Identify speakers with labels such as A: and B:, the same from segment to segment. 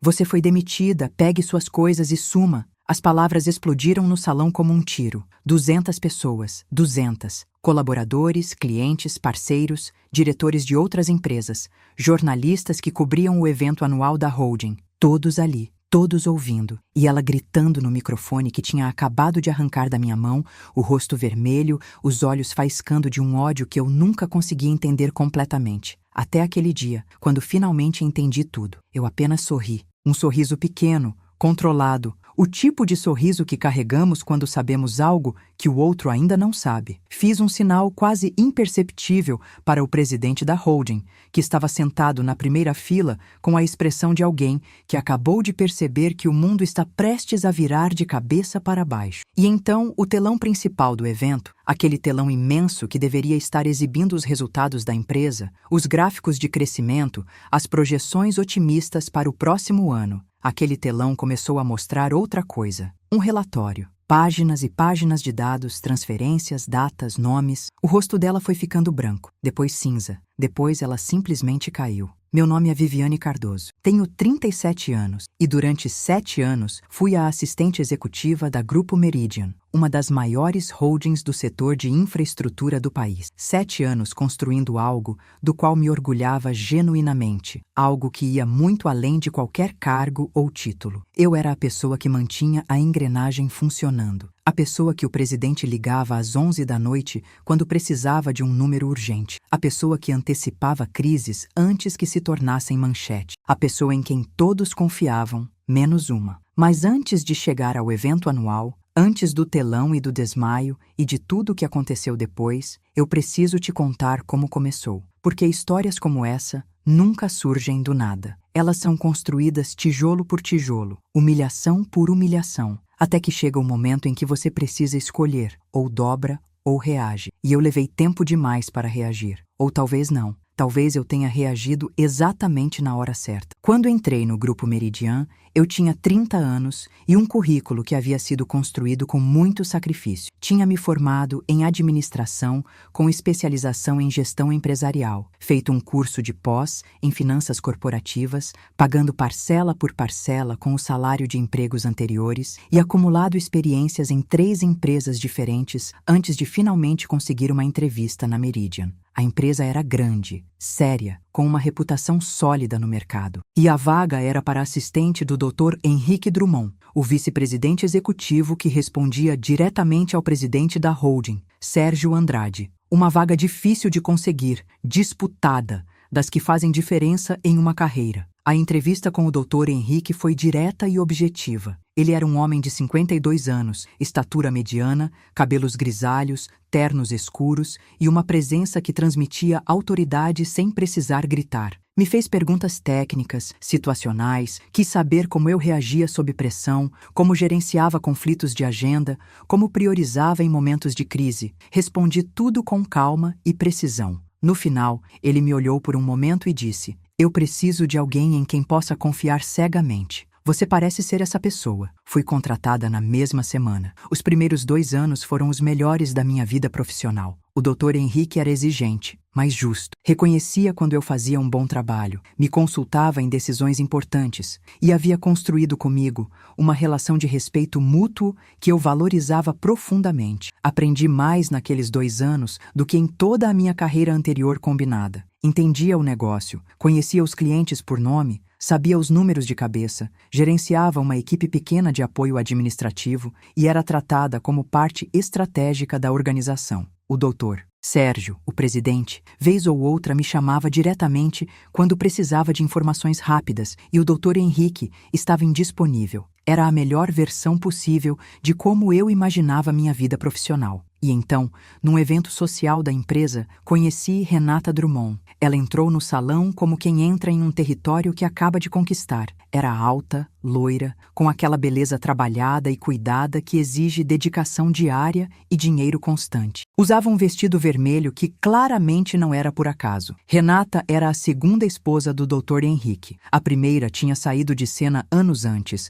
A: Você foi demitida, pegue suas coisas e suma. As palavras explodiram no salão como um tiro. 200 pessoas, 200. Colaboradores, clientes, parceiros, diretores de outras empresas, jornalistas que cobriam o evento anual da holding. Todos ali, todos ouvindo. E ela gritando no microfone que tinha acabado de arrancar da minha mão, o rosto vermelho, os olhos faiscando de um ódio que eu nunca consegui entender completamente. Até aquele dia, quando finalmente entendi tudo. Eu apenas sorri. Um sorriso pequeno, controlado, o tipo de sorriso que carregamos quando sabemos algo que o outro ainda não sabe. Fiz um sinal quase imperceptível para o presidente da holding, que estava sentado na primeira fila com a expressão de alguém que acabou de perceber que o mundo está prestes a virar de cabeça para baixo. E então, o telão principal do evento, aquele telão imenso que deveria estar exibindo os resultados da empresa, os gráficos de crescimento, as projeções otimistas para o próximo ano. Aquele telão começou a mostrar outra coisa. Um relatório. Páginas e páginas de dados, transferências, datas, nomes. O rosto dela foi ficando branco, depois cinza. Depois ela simplesmente caiu. Meu nome é Viviane Cardoso. Tenho 37 anos e durante 7 anos fui a assistente executiva da Grupo Meridian, uma das maiores holdings do setor de infraestrutura do país. 7 anos construindo algo do qual me orgulhava genuinamente, algo que ia muito além de qualquer cargo ou título. Eu era a pessoa que mantinha a engrenagem funcionando. A pessoa que o presidente ligava às 11 da noite quando precisava de um número urgente. A pessoa que antecipava crises antes que se tornassem manchete. A pessoa em quem todos confiavam, menos uma. Mas antes de chegar ao evento anual, antes do telão e do desmaio e de tudo o que aconteceu depois, eu preciso te contar como começou. Porque histórias como essa nunca surgem do nada. Elas são construídas tijolo por tijolo, humilhação por humilhação, até que chega o momento em que você precisa escolher, ou dobra ou reage. E eu levei tempo demais para reagir. Ou talvez não. Talvez eu tenha reagido exatamente na hora certa. Quando entrei no Grupo Meridian, eu tinha 30 anos e um currículo que havia sido construído com muito sacrifício. Tinha me formado em administração com especialização em gestão empresarial, feito um curso de pós em finanças corporativas, pagando parcela por parcela com o salário de empregos anteriores e acumulado experiências em 3 empresas diferentes antes de finalmente conseguir uma entrevista na Meridian. A empresa era grande, séria, com uma reputação sólida no mercado. E a vaga era para assistente do Dr. Henrique Drummond, o vice-presidente executivo que respondia diretamente ao presidente da holding, Sérgio Andrade. Uma vaga difícil de conseguir, disputada, das que fazem diferença em uma carreira. A entrevista com o Dr. Henrique foi direta e objetiva. Ele era um homem de 52 anos, estatura mediana, cabelos grisalhos, ternos escuros e uma presença que transmitia autoridade sem precisar gritar. Me fez perguntas técnicas, situacionais, quis saber como eu reagia sob pressão, como gerenciava conflitos de agenda, como priorizava em momentos de crise. Respondi tudo com calma e precisão. No final, ele me olhou por um momento e disse: "Eu preciso de alguém em quem possa confiar cegamente. Você parece ser essa pessoa." Fui contratada na mesma semana. Os primeiros 2 anos foram os melhores da minha vida profissional. O Dr. Henrique era exigente, mas justo. Reconhecia quando eu fazia um bom trabalho, me consultava em decisões importantes e havia construído comigo uma relação de respeito mútuo que eu valorizava profundamente. Aprendi mais naqueles 2 anos do que em toda a minha carreira anterior combinada. Entendia o negócio, conhecia os clientes por nome, sabia os números de cabeça, gerenciava uma equipe pequena de apoio administrativo e era tratada como parte estratégica da organização. O doutor Sérgio, o presidente, vez ou outra me chamava diretamente quando precisava de informações rápidas e o doutor Henrique estava indisponível. Era a melhor versão possível de como eu imaginava minha vida profissional. E então, num evento social da empresa, conheci Renata Drummond. Ela entrou no salão como quem entra em um território que acaba de conquistar. Era alta, loira, com aquela beleza trabalhada e cuidada que exige dedicação diária e dinheiro constante. Usava um vestido vermelho que claramente não era por acaso. Renata era a segunda esposa do Dr. Henrique. A primeira tinha saído de cena anos antes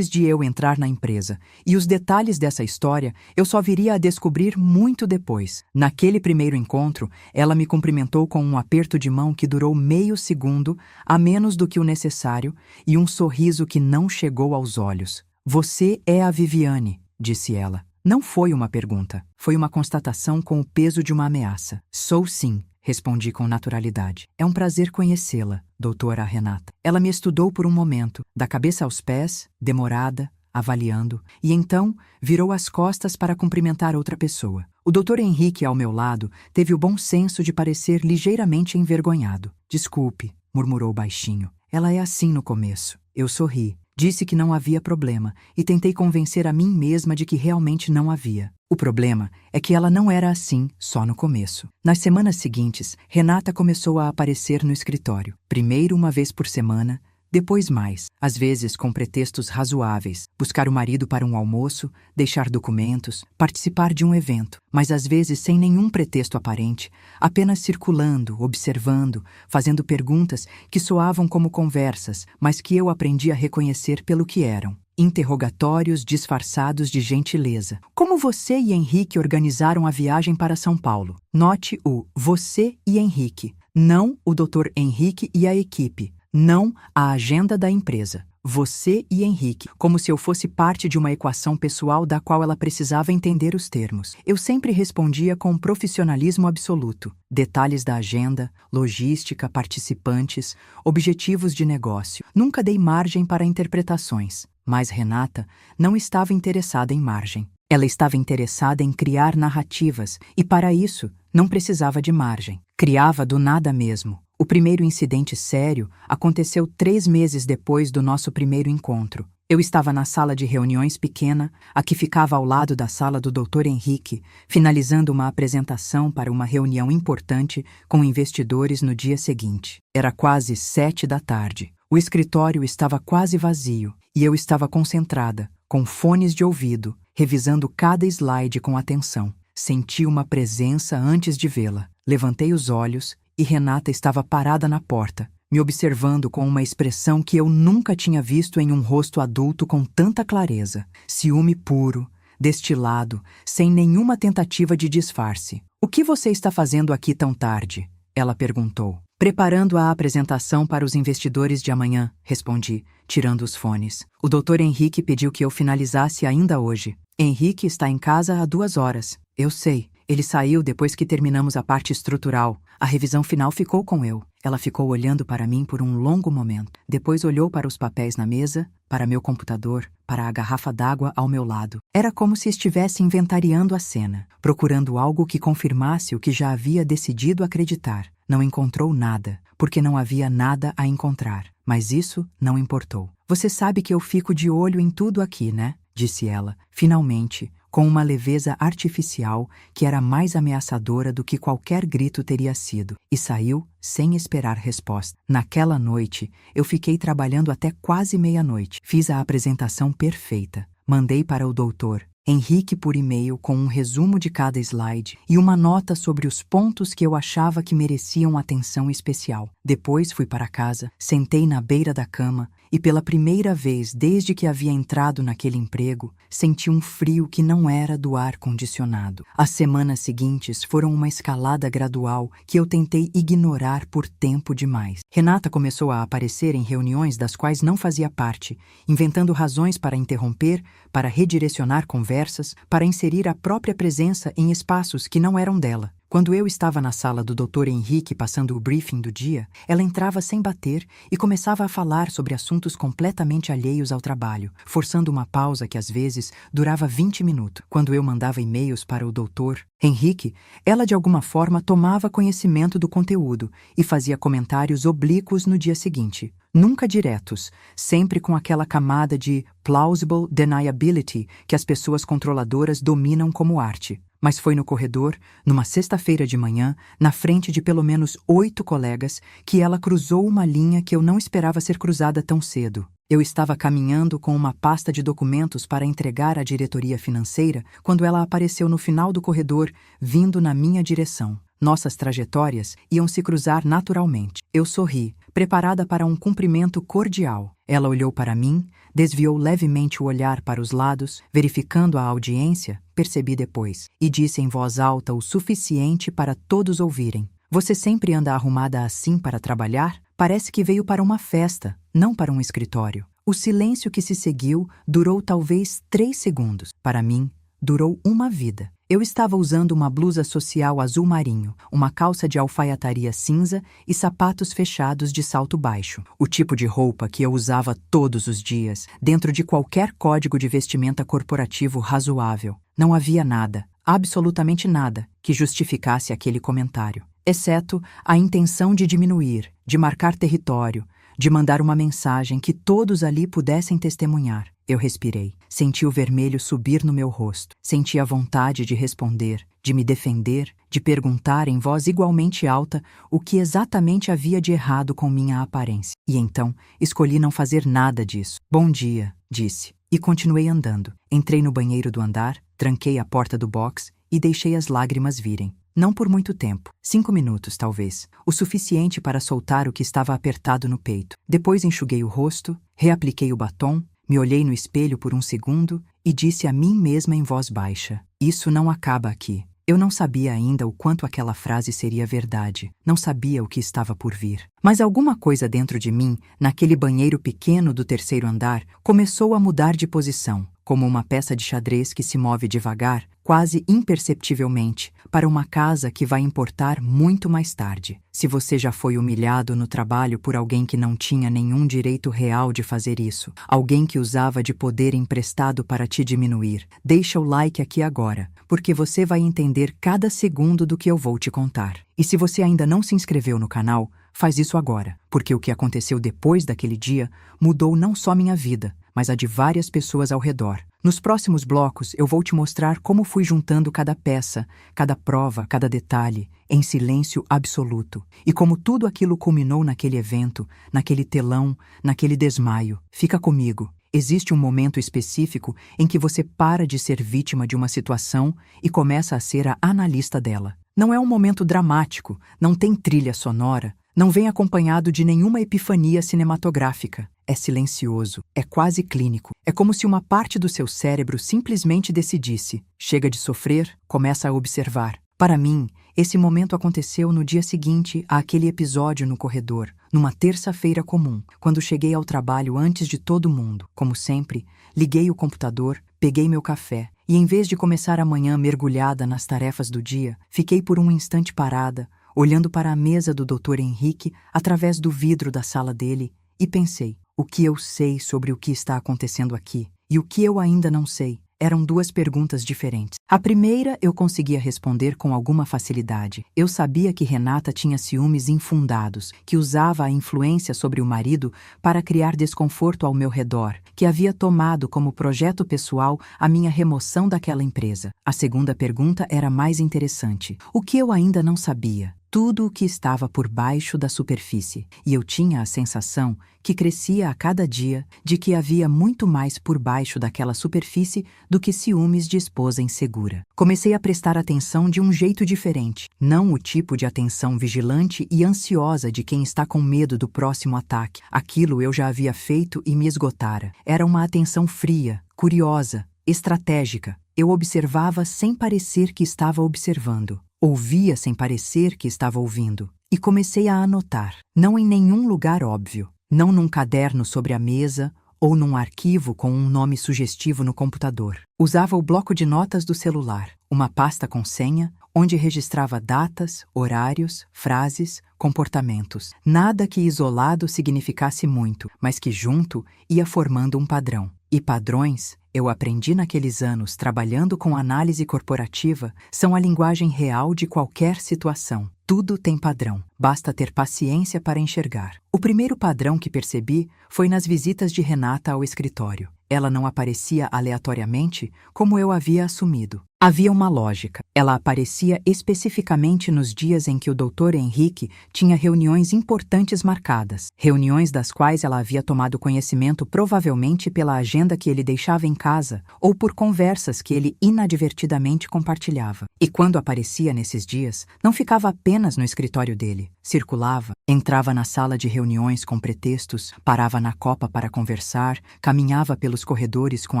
A: de eu entrar na empresa. E os detalhes dessa história eu só viria a descobrir reconhecer muito depois. Naquele primeiro encontro, ela me cumprimentou com um aperto de mão que durou meio segundo, a menos do que o necessário, e um sorriso que não chegou aos olhos. Você é a Viviane, disse ela. Não foi uma pergunta, foi uma constatação com o peso de uma ameaça. Sou sim, respondi com naturalidade. É um prazer conhecê-la, doutora Renata. Ela me estudou por um momento, da cabeça aos pés, demorada, avaliando, e então virou as costas para cumprimentar outra pessoa. O Dr. Henrique, ao meu lado, teve o bom senso de parecer ligeiramente envergonhado. Desculpe, murmurou baixinho. Ela é assim no começo. Eu sorri. Disse que não havia problema e tentei convencer a mim mesma de que realmente não havia. O problema é que ela não era assim só no começo. Nas semanas seguintes, Renata começou a aparecer no escritório. Primeiro uma vez por semana, depois mais, às vezes com pretextos razoáveis, buscar o marido para um almoço, deixar documentos, participar de um evento, mas às vezes sem nenhum pretexto aparente, apenas circulando, observando, fazendo perguntas que soavam como conversas, mas que eu aprendi a reconhecer pelo que eram. Interrogatórios disfarçados de gentileza. Como você e Henrique organizaram a viagem para São Paulo? Note o você e Henrique, não o Dr. Henrique e a equipe. Não a agenda da empresa. Você e Henrique, como se eu fosse parte de uma equação pessoal da qual ela precisava entender os termos. Eu sempre respondia com profissionalismo absoluto. Detalhes da agenda, logística, participantes, objetivos de negócio. Nunca dei margem para interpretações. Mas Renata não estava interessada em margem. Ela estava interessada em criar narrativas e, para isso, não precisava de margem. Criava do nada mesmo. O primeiro incidente sério aconteceu 3 meses depois do nosso primeiro encontro. Eu estava na sala de reuniões pequena, a que ficava ao lado da sala do Dr. Henrique, finalizando uma apresentação para uma reunião importante com investidores no dia seguinte. Era quase 7 da tarde. O escritório estava quase vazio e eu estava concentrada, com fones de ouvido, revisando cada slide com atenção. Senti uma presença antes de vê-la. Levantei os olhos e Renata estava parada na porta, me observando com uma expressão que eu nunca tinha visto em um rosto adulto com tanta clareza. Ciúme puro, destilado, sem nenhuma tentativa de disfarce. O que você está fazendo aqui tão tarde? Ela perguntou. Preparando a apresentação para os investidores de amanhã, respondi, tirando os fones. O Dr. Henrique pediu que eu finalizasse ainda hoje. Henrique está em casa há 2 horas. Eu sei. Ele saiu depois que terminamos a parte estrutural. A revisão final ficou com eu. Ela ficou olhando para mim por um longo momento. Depois olhou para os papéis na mesa, para meu computador, para a garrafa d'água ao meu lado. Era como se estivesse inventariando a cena, procurando algo que confirmasse o que já havia decidido acreditar. Não encontrou nada, porque não havia nada a encontrar. Mas isso não importou. Você sabe que eu fico de olho em tudo aqui, né? Disse ela, finalmente, com uma leveza artificial que era mais ameaçadora do que qualquer grito teria sido, e saiu sem esperar resposta. Naquela noite, eu fiquei trabalhando até quase meia-noite. Fiz a apresentação perfeita. Mandei para o doutor Henrique por e-mail com um resumo de cada slide e uma nota sobre os pontos que eu achava que mereciam atenção especial. Depois fui para casa, sentei na beira da cama e pela primeira vez desde que havia entrado naquele emprego, senti um frio que não era do ar-condicionado. As semanas seguintes foram uma escalada gradual que eu tentei ignorar por tempo demais. Renata começou a aparecer em reuniões das quais não fazia parte, inventando razões para interromper, para redirecionar conversas, para inserir a própria presença em espaços que não eram dela. Quando eu estava na sala do Dr. Henrique passando o briefing do dia, ela entrava sem bater e começava a falar sobre assuntos completamente alheios ao trabalho, forçando uma pausa que às vezes durava 20 minutos. Quando eu mandava e-mails para o Dr. Henrique, ela de alguma forma tomava conhecimento do conteúdo e fazia comentários oblíquos no dia seguinte. Nunca diretos, sempre com aquela camada de plausible deniability que as pessoas controladoras dominam como arte. Mas foi no corredor, numa sexta-feira de manhã, na frente de pelo menos 8 colegas, que ela cruzou uma linha que eu não esperava ser cruzada tão cedo. Eu estava caminhando com uma pasta de documentos para entregar à diretoria financeira quando ela apareceu no final do corredor, vindo na minha direção. Nossas trajetórias iam se cruzar naturalmente. Eu sorri, preparada para um cumprimento cordial. Ela olhou para mim, desviou levemente o olhar para os lados, verificando a audiência, percebi depois, e disse em voz alta o suficiente para todos ouvirem: "Você sempre anda arrumada assim para trabalhar? Parece que veio para uma festa, não para um escritório." O silêncio que se seguiu durou talvez 3 segundos. Para mim, durou uma vida. Eu estava usando uma blusa social azul marinho, uma calça de alfaiataria cinza e sapatos fechados de salto baixo. O tipo de roupa que eu usava todos os dias, dentro de qualquer código de vestimenta corporativo razoável. Não havia nada, absolutamente nada, que justificasse aquele comentário, exceto a intenção de diminuir, de marcar território, de mandar uma mensagem que todos ali pudessem testemunhar. Eu respirei, senti o vermelho subir no meu rosto, senti a vontade de responder, de me defender, de perguntar em voz igualmente alta o que exatamente havia de errado com minha aparência. E então, escolhi não fazer nada disso. "Bom dia", disse, e continuei andando. Entrei no banheiro do andar, tranquei a porta do box e deixei as lágrimas virem. Não por muito tempo, 5 minutos talvez, o suficiente para soltar o que estava apertado no peito. Depois enxuguei o rosto, reapliquei o batom, me olhei no espelho por um segundo e disse a mim mesma em voz baixa: "Isso não acaba aqui." Eu não sabia ainda o quanto aquela frase seria verdade, não sabia o que estava por vir. Mas alguma coisa dentro de mim, naquele banheiro pequeno do 3º andar, começou a mudar de posição, como uma peça de xadrez que se move devagar, quase imperceptivelmente, para uma casa que vai importar muito mais tarde. Se você já foi humilhado no trabalho por alguém que não tinha nenhum direito real de fazer isso, alguém que usava de poder emprestado para te diminuir, deixa o like aqui agora, porque você vai entender cada segundo do que eu vou te contar. E se você ainda não se inscreveu no canal, faz isso agora, porque o que aconteceu depois daquele dia mudou não só minha vida, mas a de várias pessoas ao redor. Nos próximos blocos eu vou te mostrar como fui juntando cada peça, cada prova, cada detalhe, em silêncio absoluto, e como tudo aquilo culminou naquele evento, naquele telão, naquele desmaio. Fica comigo. Existe um momento específico em que você para de ser vítima de uma situação e começa a ser a analista dela. Não é um momento dramático, não tem trilha sonora, não vem acompanhado de nenhuma epifania cinematográfica. É silencioso, é quase clínico. É como se uma parte do seu cérebro simplesmente decidisse: chega de sofrer, começa a observar. Para mim, esse momento aconteceu no dia seguinte àquele episódio no corredor, numa terça-feira comum, quando cheguei ao trabalho antes de todo mundo. Como sempre, liguei o computador, peguei meu café e, em vez de começar a manhã mergulhada nas tarefas do dia, fiquei por um instante parada, olhando para a mesa do Dr. Henrique através do vidro da sala dele e pensei: o que eu sei sobre o que está acontecendo aqui e o que eu ainda não sei? Eram 2 perguntas diferentes. A primeira eu conseguia responder com alguma facilidade. Eu sabia que Renata tinha ciúmes infundados, que usava a influência sobre o marido para criar desconforto ao meu redor, que havia tomado como projeto pessoal a minha remoção daquela empresa. A segunda pergunta era mais interessante. O que eu ainda não sabia? Tudo o que estava por baixo da superfície, e eu tinha a sensação, que crescia a cada dia, de que havia muito mais por baixo daquela superfície do que ciúmes de esposa insegura. Comecei a prestar atenção de um jeito diferente, não o tipo de atenção vigilante e ansiosa de quem está com medo do próximo ataque. Aquilo eu já havia feito e me esgotara. Era uma atenção fria, curiosa, estratégica. Eu observava sem parecer que estava observando. Ouvia sem parecer que estava ouvindo, e comecei a anotar, não em nenhum lugar óbvio, não num caderno sobre a mesa ou num arquivo com um nome sugestivo no computador. Usava o bloco de notas do celular, uma pasta com senha, onde registrava datas, horários, frases, comportamentos. Nada que isolado significasse muito, mas que junto ia formando um padrão. E padrões, eu aprendi naqueles anos trabalhando com análise corporativa, são a linguagem real de qualquer situação. Tudo tem padrão, basta ter paciência para enxergar. O primeiro padrão que percebi foi nas visitas de Renata ao escritório. Ela não aparecia aleatoriamente, como eu havia assumido. Havia uma lógica. Ela aparecia especificamente nos dias em que o Dr. Henrique tinha reuniões importantes marcadas, reuniões das quais ela havia tomado conhecimento provavelmente pela agenda que ele deixava em casa ou por conversas que ele inadvertidamente compartilhava. E quando aparecia nesses dias, não ficava apenas no escritório dele. Circulava, entrava na sala de reuniões com pretextos, parava na copa para conversar, caminhava pelos corredores com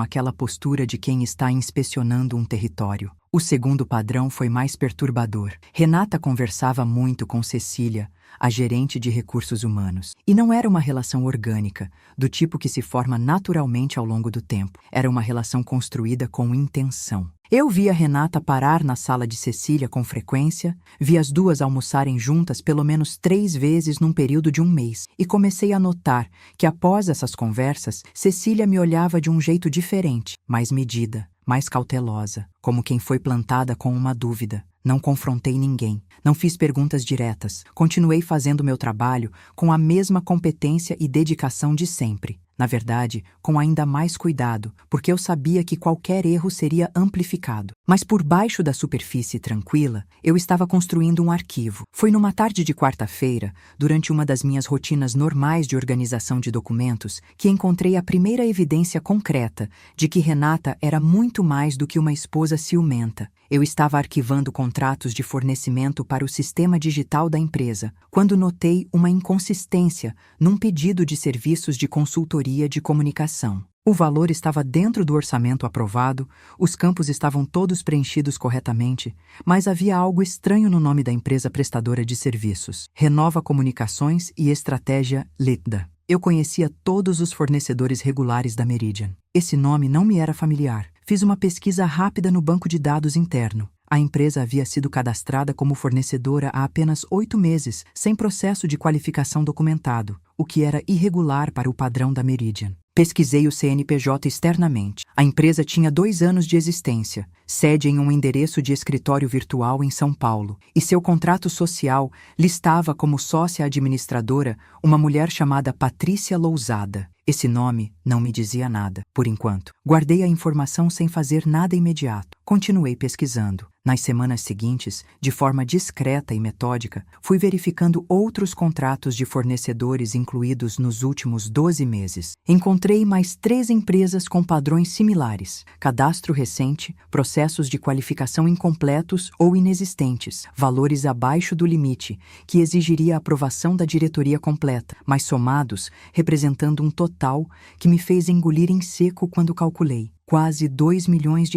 A: aquela postura de quem está inspecionando um território. O segundo padrão foi mais perturbador. Renata conversava muito com Cecília, a gerente de recursos humanos. E não era uma relação orgânica, do tipo que se forma naturalmente ao longo do tempo. Era uma relação construída com intenção. Eu via Renata parar na sala de Cecília com frequência, vi as duas almoçarem juntas pelo menos 3 vezes num período de 1 mês, e comecei a notar que após essas conversas, Cecília me olhava de um jeito diferente, mais medida, mais cautelosa, como quem foi plantada com uma dúvida. Não confrontei ninguém, não fiz perguntas diretas, continuei fazendo meu trabalho com a mesma competência e dedicação de sempre. Na verdade, com ainda mais cuidado, porque eu sabia que qualquer erro seria amplificado. Mas por baixo da superfície tranquila, eu estava construindo um arquivo. Foi numa tarde de quarta-feira, durante uma das minhas rotinas normais de organização de documentos, que encontrei a primeira evidência concreta de que Renata era muito mais do que uma esposa ciumenta. Eu estava arquivando contratos de fornecimento para o sistema digital da empresa, quando notei uma inconsistência num pedido de serviços de consultoria de comunicação. O valor estava dentro do orçamento aprovado, os campos estavam todos preenchidos corretamente, mas havia algo estranho no nome da empresa prestadora de serviços: Renova Comunicações e Estratégia Ltda. Eu conhecia todos os fornecedores regulares da Meridian. Esse nome não me era familiar. Fiz uma pesquisa rápida no banco de dados interno. A empresa havia sido cadastrada como fornecedora há apenas 8 meses, sem processo de qualificação documentado, o que era irregular para o padrão da Meridian. Pesquisei o CNPJ externamente. A empresa tinha 2 anos de existência, sede em um endereço de escritório virtual em São Paulo, e seu contrato social listava como sócia administradora uma mulher chamada Patrícia Lousada. Esse nome não me dizia nada, por enquanto. Guardei a informação sem fazer nada imediato. Continuei pesquisando. Nas semanas seguintes, de forma discreta e metódica, fui verificando outros contratos de fornecedores incluídos nos últimos 12 meses. Encontrei mais 3 empresas com padrões similares: cadastro recente, processos de qualificação incompletos ou inexistentes, valores abaixo do limite, que exigiria a aprovação da diretoria completa, mas somados, representando um total que me fez engolir em seco quando calculei. Quase R$2 milhões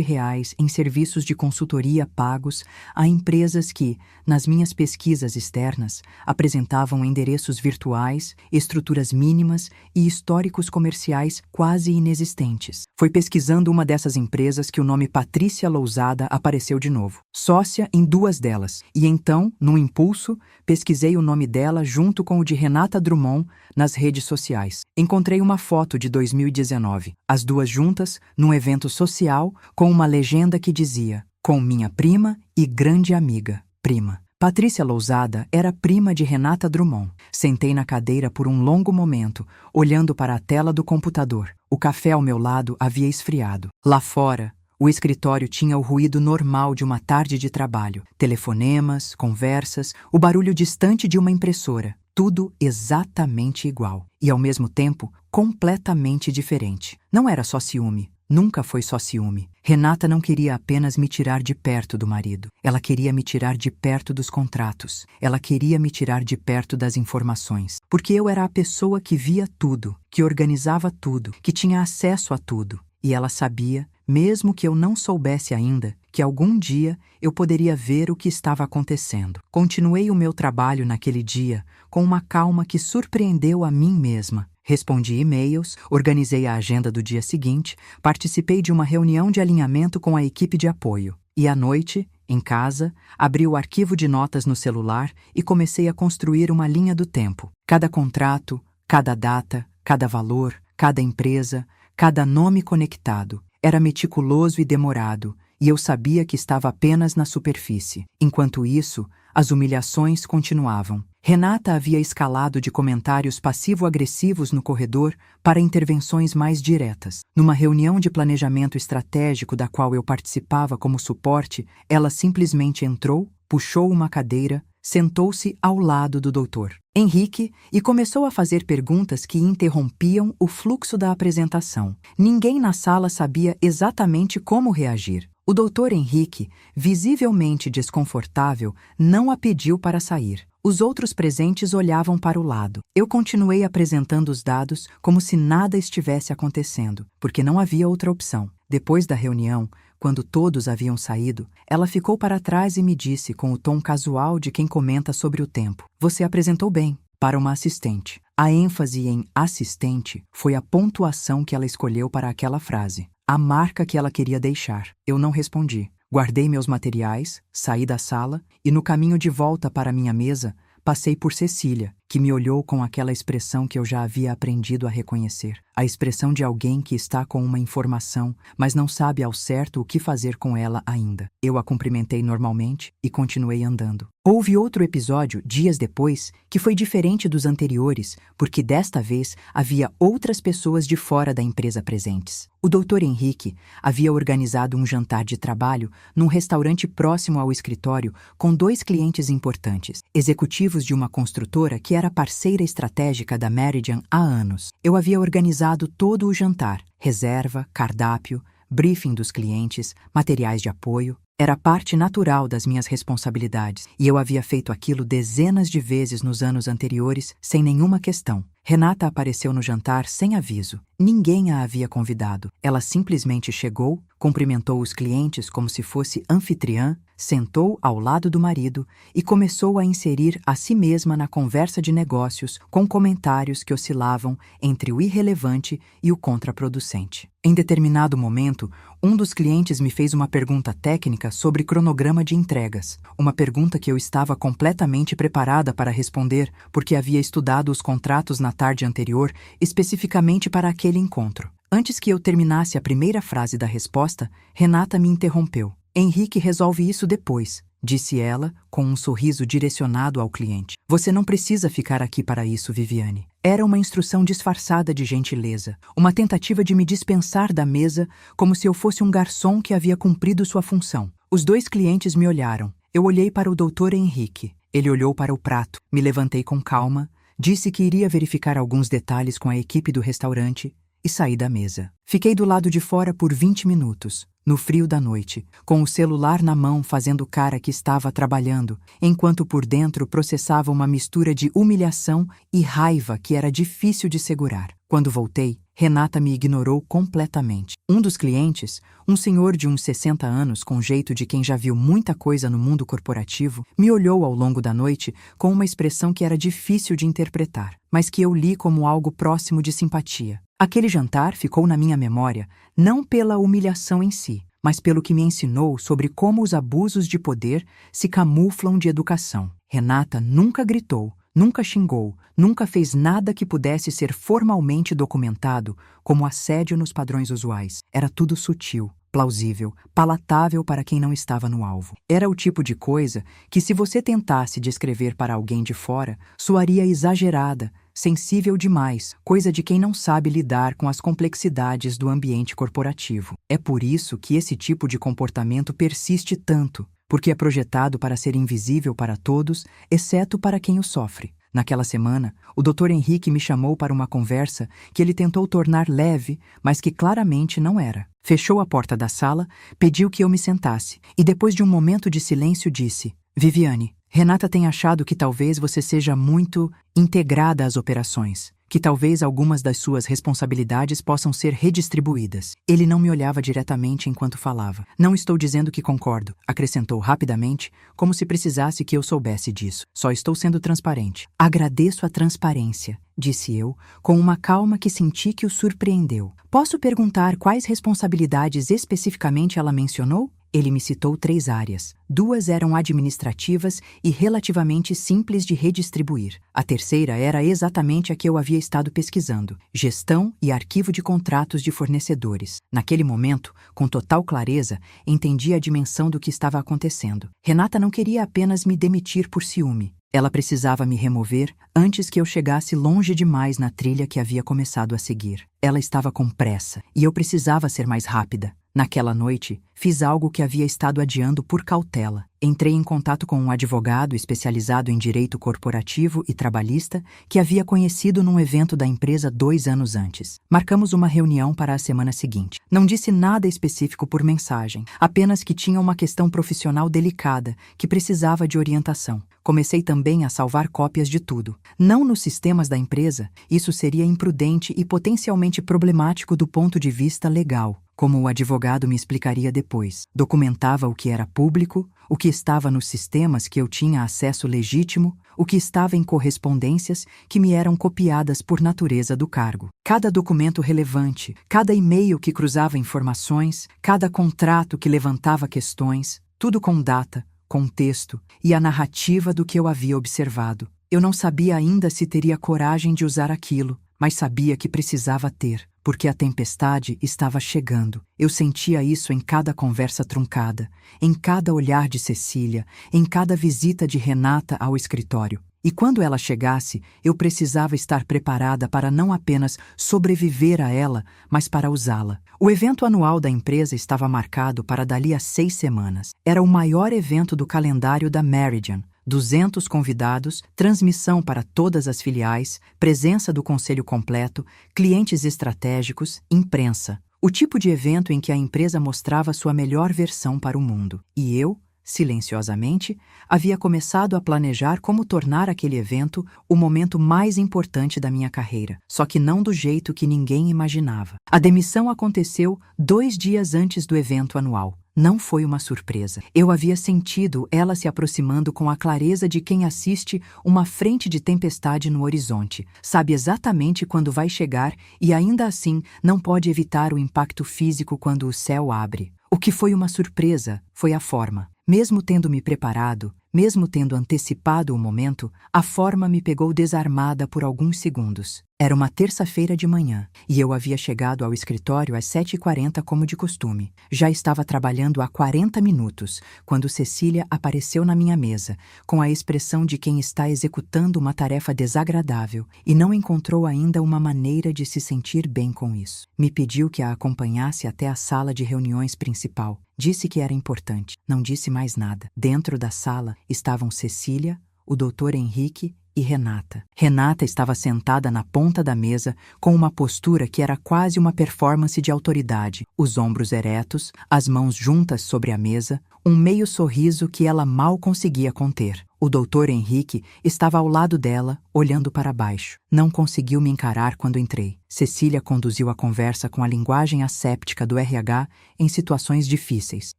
A: em serviços de consultoria pagos a empresas que, nas minhas pesquisas externas, apresentavam endereços virtuais, estruturas mínimas e históricos comerciais quase inexistentes. Foi pesquisando uma dessas empresas que o nome Patrícia Lousada apareceu de novo, sócia em 2 delas, e então, num impulso, pesquisei o nome dela junto com o de Renata Drummond nas redes sociais. Encontrei uma foto de 2019, as duas juntas, num evento social, com uma legenda que dizia: com minha prima e grande amiga, prima. Patrícia Lousada era prima de Renata Drummond. Sentei na cadeira por um longo momento, olhando para a tela do computador. O café ao meu lado havia esfriado. Lá fora, o escritório tinha o ruído normal de uma tarde de trabalho. Telefonemas, conversas, o barulho distante de uma impressora. Tudo exatamente igual. E, ao mesmo tempo, completamente diferente. Não era só ciúme. Nunca foi só ciúme. Renata não queria apenas me tirar de perto do marido. Ela queria me tirar de perto dos contratos. Ela queria me tirar de perto das informações. Porque eu era a pessoa que via tudo, que organizava tudo, que tinha acesso a tudo. E ela sabia, mesmo que eu não soubesse ainda, que algum dia eu poderia ver o que estava acontecendo. Continuei o meu trabalho naquele dia com uma calma que surpreendeu a mim mesma. Respondi e-mails, organizei a agenda do dia seguinte, participei de uma reunião de alinhamento com a equipe de apoio. E à noite, em casa, abri o arquivo de notas no celular e comecei a construir uma linha do tempo. Cada contrato, cada data, cada valor, cada empresa, cada nome conectado. Era meticuloso e demorado, e eu sabia que estava apenas na superfície. Enquanto isso, as humilhações continuavam. Renata havia escalado de comentários passivo-agressivos no corredor para intervenções mais diretas. Numa reunião de planejamento estratégico da qual eu participava como suporte, ela simplesmente entrou, puxou uma cadeira, sentou-se ao lado do Dr. Henrique e começou a fazer perguntas que interrompiam o fluxo da apresentação. Ninguém na sala sabia exatamente como reagir. O Dr. Henrique, visivelmente desconfortável, não a pediu para sair. Os outros presentes olhavam para o lado. Eu continuei apresentando os dados como se nada estivesse acontecendo, porque não havia outra opção. Depois da reunião, quando todos haviam saído, ela ficou para trás e me disse com o tom casual de quem comenta sobre o tempo: "Você apresentou bem." Para uma assistente. A ênfase em assistente foi a pontuação que ela escolheu para aquela frase. A marca que ela queria deixar. Eu não respondi. Guardei meus materiais, saí da sala e, no caminho de volta para minha mesa, passei por Cecília, que me olhou com aquela expressão que eu já havia aprendido a reconhecer. A expressão de alguém que está com uma informação, mas não sabe ao certo o que fazer com ela ainda. Eu a cumprimentei normalmente e continuei andando. Houve outro episódio, dias depois, que foi diferente dos anteriores, porque desta vez havia outras pessoas de fora da empresa presentes. O Dr. Henrique havia organizado um jantar de trabalho num restaurante próximo ao escritório com 2 clientes importantes, executivos de uma construtora que era parceira estratégica da Meridian há anos. Eu havia organizado todo o jantar, reserva, cardápio, briefing dos clientes, materiais de apoio. Era parte natural das minhas responsabilidades, e eu havia feito aquilo dezenas de vezes nos anos anteriores, sem nenhuma questão. Renata apareceu no jantar sem aviso. Ninguém a havia convidado. Ela simplesmente chegou, cumprimentou os clientes como se fosse anfitriã, sentou ao lado do marido e começou a inserir a si mesma na conversa de negócios com comentários que oscilavam entre o irrelevante e o contraproducente. Em determinado momento, um dos clientes me fez uma pergunta técnica sobre cronograma de entregas. Uma pergunta que eu estava completamente preparada para responder, porque havia estudado os contratos na tarde anterior, especificamente para aquele encontro. Antes que eu terminasse a primeira frase da resposta, Renata me interrompeu. "Henrique resolve isso depois", disse ela, com um sorriso direcionado ao cliente. "Você não precisa ficar aqui para isso, Viviane." Era uma instrução disfarçada de gentileza, uma tentativa de me dispensar da mesa como se eu fosse um garçom que havia cumprido sua função. Os 2 clientes me olharam. Eu olhei para o Dr. Henrique. Ele olhou para o prato. Me levantei com calma, disse que iria verificar alguns detalhes com a equipe do restaurante e saí da mesa. Fiquei do lado de fora por 20 minutos, no frio da noite, com o celular na mão fazendo cara que estava trabalhando, enquanto por dentro processava uma mistura de humilhação e raiva que era difícil de segurar. Quando voltei, Renata me ignorou completamente. Um dos clientes, um senhor de uns 60 anos com jeito de quem já viu muita coisa no mundo corporativo, me olhou ao longo da noite com uma expressão que era difícil de interpretar, mas que eu li como algo próximo de simpatia. Aquele jantar ficou na minha memória não pela humilhação em si, mas pelo que me ensinou sobre como os abusos de poder se camuflam de educação. Renata nunca gritou, nunca xingou, nunca fez nada que pudesse ser formalmente documentado como assédio nos padrões usuais. Era tudo sutil, plausível, palatável para quem não estava no alvo. Era o tipo de coisa que, se você tentasse descrever para alguém de fora, soaria exagerada, sensível demais, coisa de quem não sabe lidar com as complexidades do ambiente corporativo. É por isso que esse tipo de comportamento persiste tanto, porque é projetado para ser invisível para todos, exceto para quem o sofre. Naquela semana, o Dr. Henrique me chamou para uma conversa que ele tentou tornar leve, mas que claramente não era. Fechou a porta da sala, pediu que eu me sentasse e, depois de um momento de silêncio, disse: "Viviane, Renata tem achado que talvez você seja muito integrada às operações, que talvez algumas das suas responsabilidades possam ser redistribuídas." Ele não me olhava diretamente enquanto falava. "Não estou dizendo que concordo", acrescentou rapidamente, como se precisasse que eu soubesse disso. "Só estou sendo transparente." "Agradeço a transparência", disse eu, com uma calma que senti que o surpreendeu. "Posso perguntar quais responsabilidades especificamente ela mencionou?" Ele me citou 3 áreas. 2 eram administrativas e relativamente simples de redistribuir. A terceira era exatamente a que eu havia estado pesquisando: gestão e arquivo de contratos de fornecedores. Naquele momento, com total clareza, entendi a dimensão do que estava acontecendo. Renata não queria apenas me demitir por ciúme. Ela precisava me remover antes que eu chegasse longe demais na trilha que havia começado a seguir. Ela estava com pressa e eu precisava ser mais rápida. Naquela noite, fiz algo que havia estado adiando por cautela. Entrei em contato com um advogado especializado em direito corporativo e trabalhista que havia conhecido num evento da empresa 2 anos antes. Marcamos uma reunião para a semana seguinte. Não disse nada específico por mensagem, apenas que tinha uma questão profissional delicada que precisava de orientação. Comecei também a salvar cópias de tudo. Não nos sistemas da empresa, isso seria imprudente e potencialmente problemático do ponto de vista legal, como o advogado me explicaria depois. Documentava o que era público, o que estava nos sistemas que eu tinha acesso legítimo, o que estava em correspondências que me eram copiadas por natureza do cargo. Cada documento relevante, cada e-mail que cruzava informações, cada contrato que levantava questões, tudo com data, contexto e a narrativa do que eu havia observado. Eu não sabia ainda se teria coragem de usar aquilo, mas sabia que precisava ter, porque a tempestade estava chegando. Eu sentia isso em cada conversa truncada, em cada olhar de Cecília, em cada visita de Renata ao escritório. E quando ela chegasse, eu precisava estar preparada para não apenas sobreviver a ela, mas para usá-la. O evento anual da empresa estava marcado para dali a 6 semanas. Era o maior evento do calendário da Meridian. 200 convidados, transmissão para todas as filiais, presença do conselho completo, clientes estratégicos, imprensa. O tipo de evento em que a empresa mostrava sua melhor versão para o mundo. E eu, silenciosamente, havia começado a planejar como tornar aquele evento o momento mais importante da minha carreira, só que não do jeito que ninguém imaginava. A demissão aconteceu 2 dias antes do evento anual. Não foi uma surpresa. Eu havia sentido ela se aproximando com a clareza de quem assiste uma frente de tempestade no horizonte. Sabe exatamente quando vai chegar e ainda assim não pode evitar o impacto físico quando o céu abre. O que foi uma surpresa foi a forma. Mesmo tendo me preparado, mesmo tendo antecipado o momento, a forma me pegou desarmada por alguns segundos. Era uma terça-feira de manhã, e eu havia chegado ao escritório às 7h40 como de costume. Já estava trabalhando há 40 minutos, quando Cecília apareceu na minha mesa, com a expressão de quem está executando uma tarefa desagradável e não encontrou ainda uma maneira de se sentir bem com isso. Me pediu que a acompanhasse até a sala de reuniões principal. Disse que era importante. Não disse mais nada. Dentro da sala estavam Cecília, o Dr. Henrique e Renata. Renata estava sentada na ponta da mesa com uma postura que era quase uma performance de autoridade, os ombros eretos, as mãos juntas sobre a mesa, um meio sorriso que ela mal conseguia conter. O Dr. Henrique estava ao lado dela, olhando para baixo. Não conseguiu me encarar quando entrei. Cecília conduziu a conversa com a linguagem asséptica do RH em situações difíceis.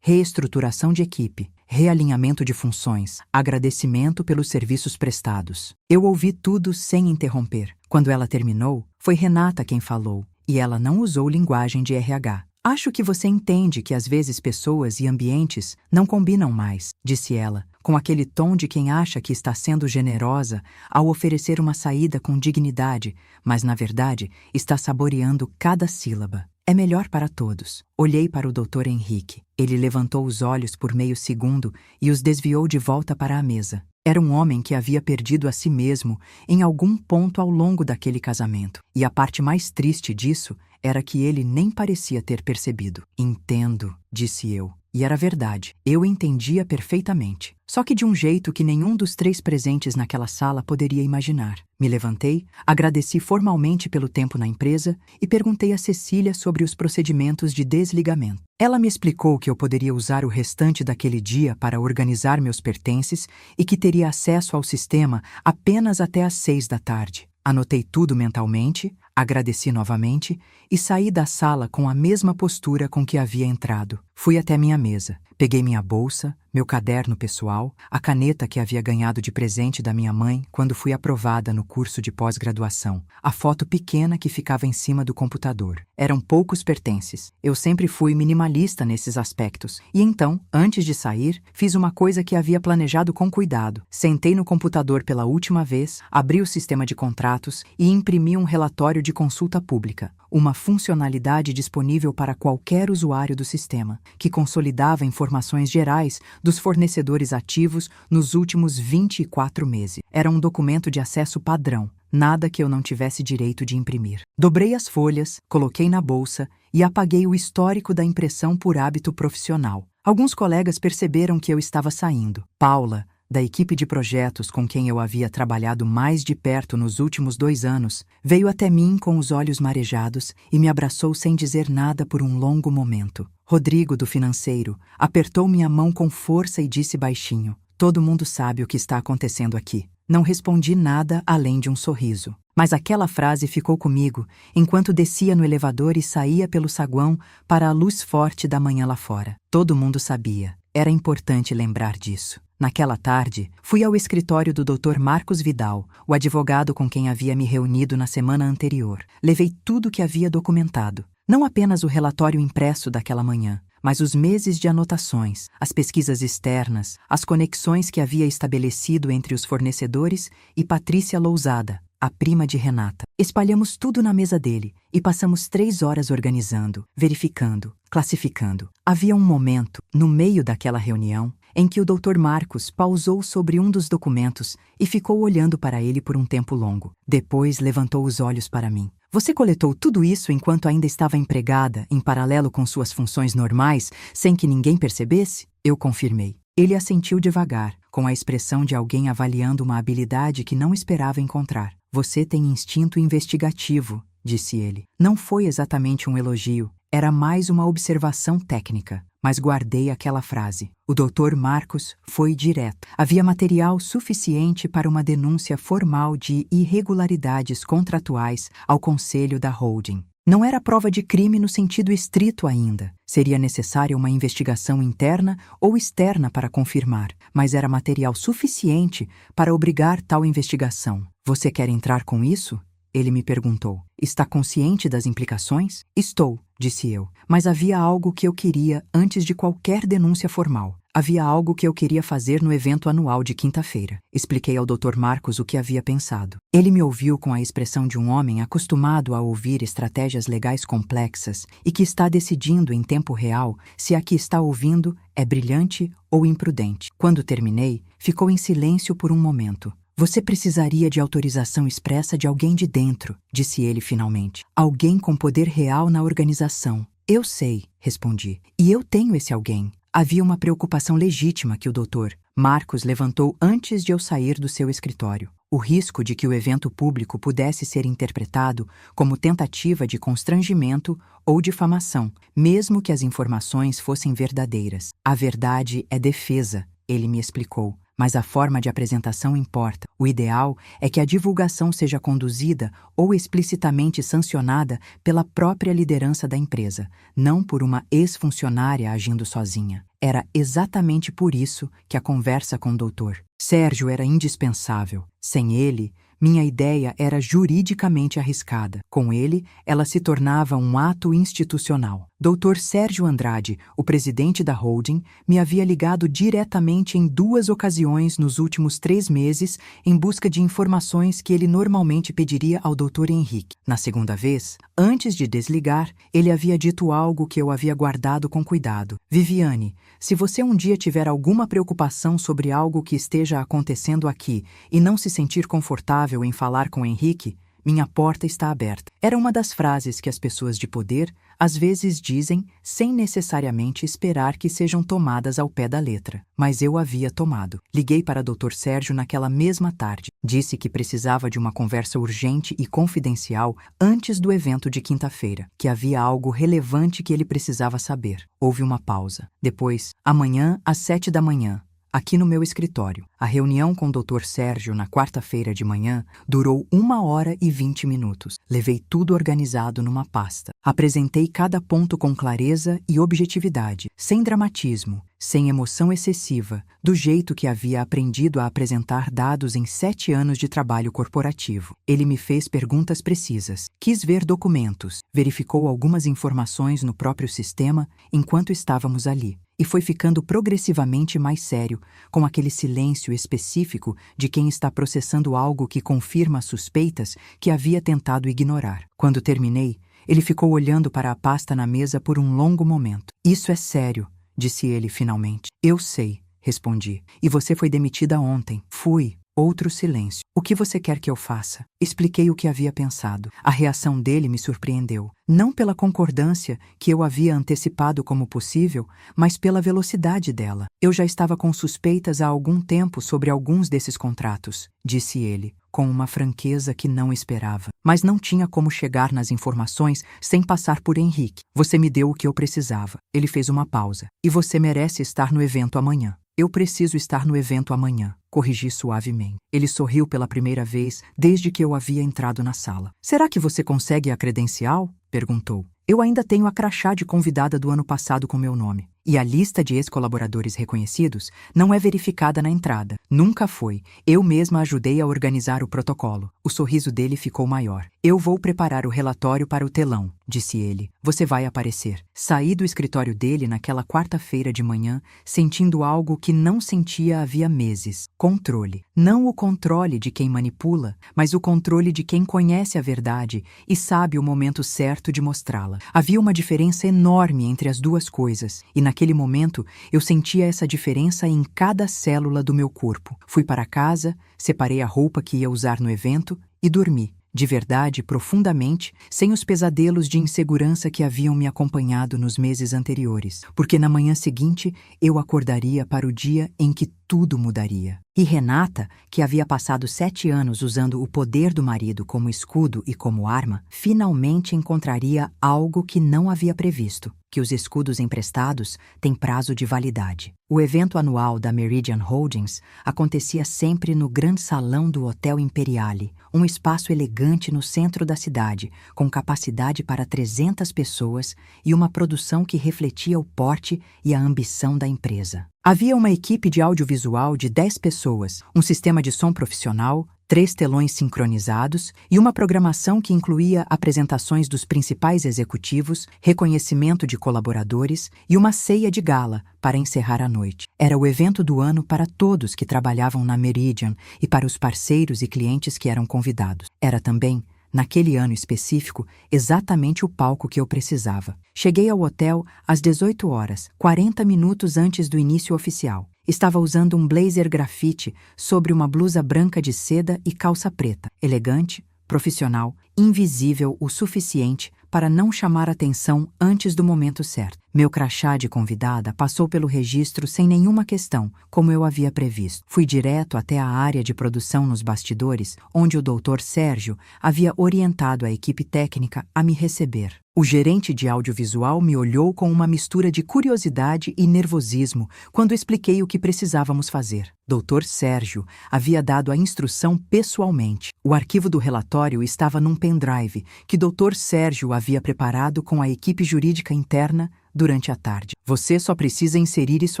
A: Reestruturação de equipe, realinhamento de funções, agradecimento pelos serviços prestados. Eu ouvi tudo sem interromper. Quando ela terminou, foi Renata quem falou, e ela não usou linguagem de RH. Acho que você entende que às vezes pessoas e ambientes não combinam mais, disse ela, com aquele tom de quem acha que está sendo generosa ao oferecer uma saída com dignidade, mas na verdade está saboreando cada sílaba. É melhor para todos. Olhei para o Dr. Henrique. Ele levantou os olhos por meio segundo e os desviou de volta para a mesa. Era um homem que havia perdido a si mesmo em algum ponto ao longo daquele casamento. E a parte mais triste disso era que ele nem parecia ter percebido. Entendo, disse eu. E era verdade. Eu entendia perfeitamente. Só que de um jeito que nenhum dos 3 presentes naquela sala poderia imaginar. Me levantei, agradeci formalmente pelo tempo na empresa e perguntei a Cecília sobre os procedimentos de desligamento. Ela me explicou que eu poderia usar o restante daquele dia para organizar meus pertences e que teria acesso ao sistema apenas até às 6 da tarde. Anotei tudo mentalmente, agradeci novamente e saí da sala com a mesma postura com que havia entrado. Fui até minha mesa, peguei minha bolsa, meu caderno pessoal, a caneta que havia ganhado de presente da minha mãe quando fui aprovada no curso de pós-graduação, a foto pequena que ficava em cima do computador. Eram poucos pertences. Eu sempre fui minimalista nesses aspectos. E então, antes de sair, fiz uma coisa que havia planejado com cuidado. Sentei no computador pela última vez, abri o sistema de contratos e imprimi um relatório de consulta pública. uma funcionalidade disponível para qualquer usuário do sistema, que consolidava informações gerais dos fornecedores ativos nos últimos 24 meses. Era um documento de acesso padrão, nada que eu não tivesse direito de imprimir. Dobrei as folhas, coloquei na bolsa e apaguei o histórico da impressão por hábito profissional. Alguns colegas perceberam que eu estava saindo. Paula, da equipe de projetos com quem eu havia trabalhado mais de perto nos últimos 2 anos, veio até mim com os olhos marejados e me abraçou sem dizer nada por um longo momento. Rodrigo, do financeiro, apertou minha mão com força e disse baixinho: "Todo mundo sabe o que está acontecendo aqui." Não respondi nada além de um sorriso. Mas aquela frase ficou comigo enquanto descia no elevador e saía pelo saguão para a luz forte da manhã lá fora. Todo mundo sabia. Era importante lembrar disso. Naquela tarde, fui ao escritório do Dr. Marcos Vidal, o advogado com quem havia me reunido na semana anterior. Levei tudo o que havia documentado. Não apenas o relatório impresso daquela manhã, mas os meses de anotações, as pesquisas externas, as conexões que havia estabelecido entre os fornecedores e Patrícia Lousada, a prima de Renata. Espalhamos tudo na mesa dele e passamos 3 horas organizando, verificando, classificando. Havia um momento, no meio daquela reunião, em que o Dr. Marcos pausou sobre um dos documentos e ficou olhando para ele por um tempo longo. Depois levantou os olhos para mim. "Você coletou tudo isso enquanto ainda estava empregada, em paralelo com suas funções normais, sem que ninguém percebesse?" Eu confirmei. Ele assentiu devagar, com a expressão de alguém avaliando uma habilidade que não esperava encontrar. "Você tem instinto investigativo", disse ele. Não foi exatamente um elogio, era mais uma observação técnica, mas guardei aquela frase. O Dr. Marcos foi direto. Havia material suficiente para uma denúncia formal de irregularidades contratuais ao conselho da holding. Não era prova de crime no sentido estrito ainda. Seria necessária uma investigação interna ou externa para confirmar, mas era material suficiente para obrigar tal investigação. "Você quer entrar com isso?" Ele me perguntou. "Está consciente das implicações?" "Estou", disse eu. Mas havia algo que eu queria antes de qualquer denúncia formal. Havia algo que eu queria fazer no evento anual de quinta-feira. Expliquei ao Dr. Marcos o que havia pensado. Ele me ouviu com a expressão de um homem acostumado a ouvir estratégias legais complexas e que está decidindo em tempo real se a que está ouvindo é brilhante ou imprudente. Quando terminei, ficou em silêncio por um momento. "Você precisaria de autorização expressa de alguém de dentro", disse ele finalmente. "Alguém com poder real na organização." "Eu sei", respondi. "E eu tenho esse alguém." Havia uma preocupação legítima que o Dr. Marcos levantou antes de eu sair do seu escritório. O risco de que o evento público pudesse ser interpretado como tentativa de constrangimento ou difamação, mesmo que as informações fossem verdadeiras. "A verdade é defesa", ele me explicou. "Mas a forma de apresentação importa. O ideal é que a divulgação seja conduzida ou explicitamente sancionada pela própria liderança da empresa, não por uma ex-funcionária agindo sozinha." Era exatamente por isso que a conversa com o Dr. Sérgio era indispensável. Sem ele, minha ideia era juridicamente arriscada. Com ele, ela se tornava um ato institucional. Dr. Sérgio Andrade, o presidente da holding, me havia ligado diretamente em 2 ocasiões nos últimos 3 meses em busca de informações que ele normalmente pediria ao Dr. Henrique. Na segunda vez, antes de desligar, ele havia dito algo que eu havia guardado com cuidado. "Viviane, se você um dia tiver alguma preocupação sobre algo que esteja acontecendo aqui e não se sentir confortável em falar com Henrique, minha porta está aberta." Era uma das frases que as pessoas de poder às vezes dizem sem necessariamente esperar que sejam tomadas ao pé da letra. Mas eu havia tomado. Liguei para Dr. Sérgio naquela mesma tarde. Disse que precisava de uma conversa urgente e confidencial antes do evento de quinta-feira, que havia algo relevante que ele precisava saber. Houve uma pausa. Depois, amanhã às 7 da manhã, aqui no meu escritório. A reunião com o Dr. Sérgio na quarta-feira de manhã durou 1 hora e 20 minutos. Levei tudo organizado numa pasta. Apresentei cada ponto com clareza e objetividade, sem dramatismo, sem emoção excessiva, do jeito que havia aprendido a apresentar dados em 7 anos de trabalho corporativo. Ele me fez perguntas precisas, quis ver documentos, verificou algumas informações no próprio sistema enquanto estávamos ali. E foi ficando progressivamente mais sério, com aquele silêncio específico de quem está processando algo que confirma as suspeitas que havia tentado ignorar. Quando terminei, Ele ficou olhando para a pasta na mesa por um longo momento. Isso é sério, disse ele finalmente. Eu sei, respondi. E você foi demitida ontem. Fui. Outro silêncio. O que você quer que eu faça? Expliquei o que havia pensado. A reação dele me surpreendeu. Não pela concordância que eu havia antecipado como possível, mas pela velocidade dela. Eu já estava com suspeitas há algum tempo sobre alguns desses contratos, disse ele, com uma franqueza que não esperava. Mas não tinha como chegar nas informações sem passar por Henrique. Você me deu o que eu precisava. Ele fez uma pausa. E você merece estar no evento amanhã. Eu preciso estar no evento amanhã, corrigi suavemente. Ele sorriu pela primeira vez desde que eu havia entrado na sala. Será que você consegue a credencial? Perguntou. Eu ainda tenho a crachá de convidada do ano passado com meu nome. E a lista de ex-colaboradores reconhecidos não é verificada na entrada. Nunca foi. Eu mesma ajudei a organizar o protocolo. O sorriso dele ficou maior. Eu vou preparar o relatório para o telão, disse ele. Você vai aparecer. Saí do escritório dele naquela quarta-feira de manhã, sentindo algo que não sentia havia meses. Controle. Não o controle de quem manipula, mas o controle de quem conhece a verdade e sabe o momento certo de mostrá-la. Havia uma diferença enorme entre as duas coisas, e naquele momento eu sentia essa diferença em cada célula do meu corpo. Fui para casa, separei a roupa que ia usar no evento e dormi. De verdade, profundamente, sem os pesadelos de insegurança que haviam me acompanhado nos meses anteriores, porque na manhã seguinte eu acordaria para o dia em que tudo mudaria. E Renata, que havia passado 7 anos usando o poder do marido como escudo e como arma, finalmente encontraria algo que não havia previsto, que os escudos emprestados têm prazo de validade. O evento anual da Meridian Holdings acontecia sempre no grande salão do Hotel Imperiale, um espaço elegante no centro da cidade, com capacidade para 300 pessoas e uma produção que refletia o porte e a ambição da empresa. Havia uma equipe de audiovisual de 10 pessoas, um sistema de som profissional, 3 telões sincronizados e uma programação que incluía apresentações dos principais executivos, reconhecimento de colaboradores e uma ceia de gala para encerrar a noite. Era o evento do ano para todos que trabalhavam na Meridian e para os parceiros e clientes que eram convidados. Era também, naquele ano específico, exatamente o palco que eu precisava. Cheguei ao hotel às 18 horas, 40 minutos antes do início oficial. Estava usando um blazer grafite sobre uma blusa branca de seda e calça preta, elegante, profissional, invisível o suficiente para não chamar atenção antes do momento certo. Meu crachá de convidada passou pelo registro sem nenhuma questão, como eu havia previsto. Fui direto até a área de produção nos bastidores, onde o Dr. Sérgio havia orientado a equipe técnica a me receber. O gerente de audiovisual me olhou com uma mistura de curiosidade e nervosismo quando expliquei o que precisávamos fazer. Dr. Sérgio havia dado a instrução pessoalmente. O arquivo do relatório estava num pendrive que Dr. Sérgio havia preparado com a equipe jurídica interna durante a tarde. Você só precisa inserir isso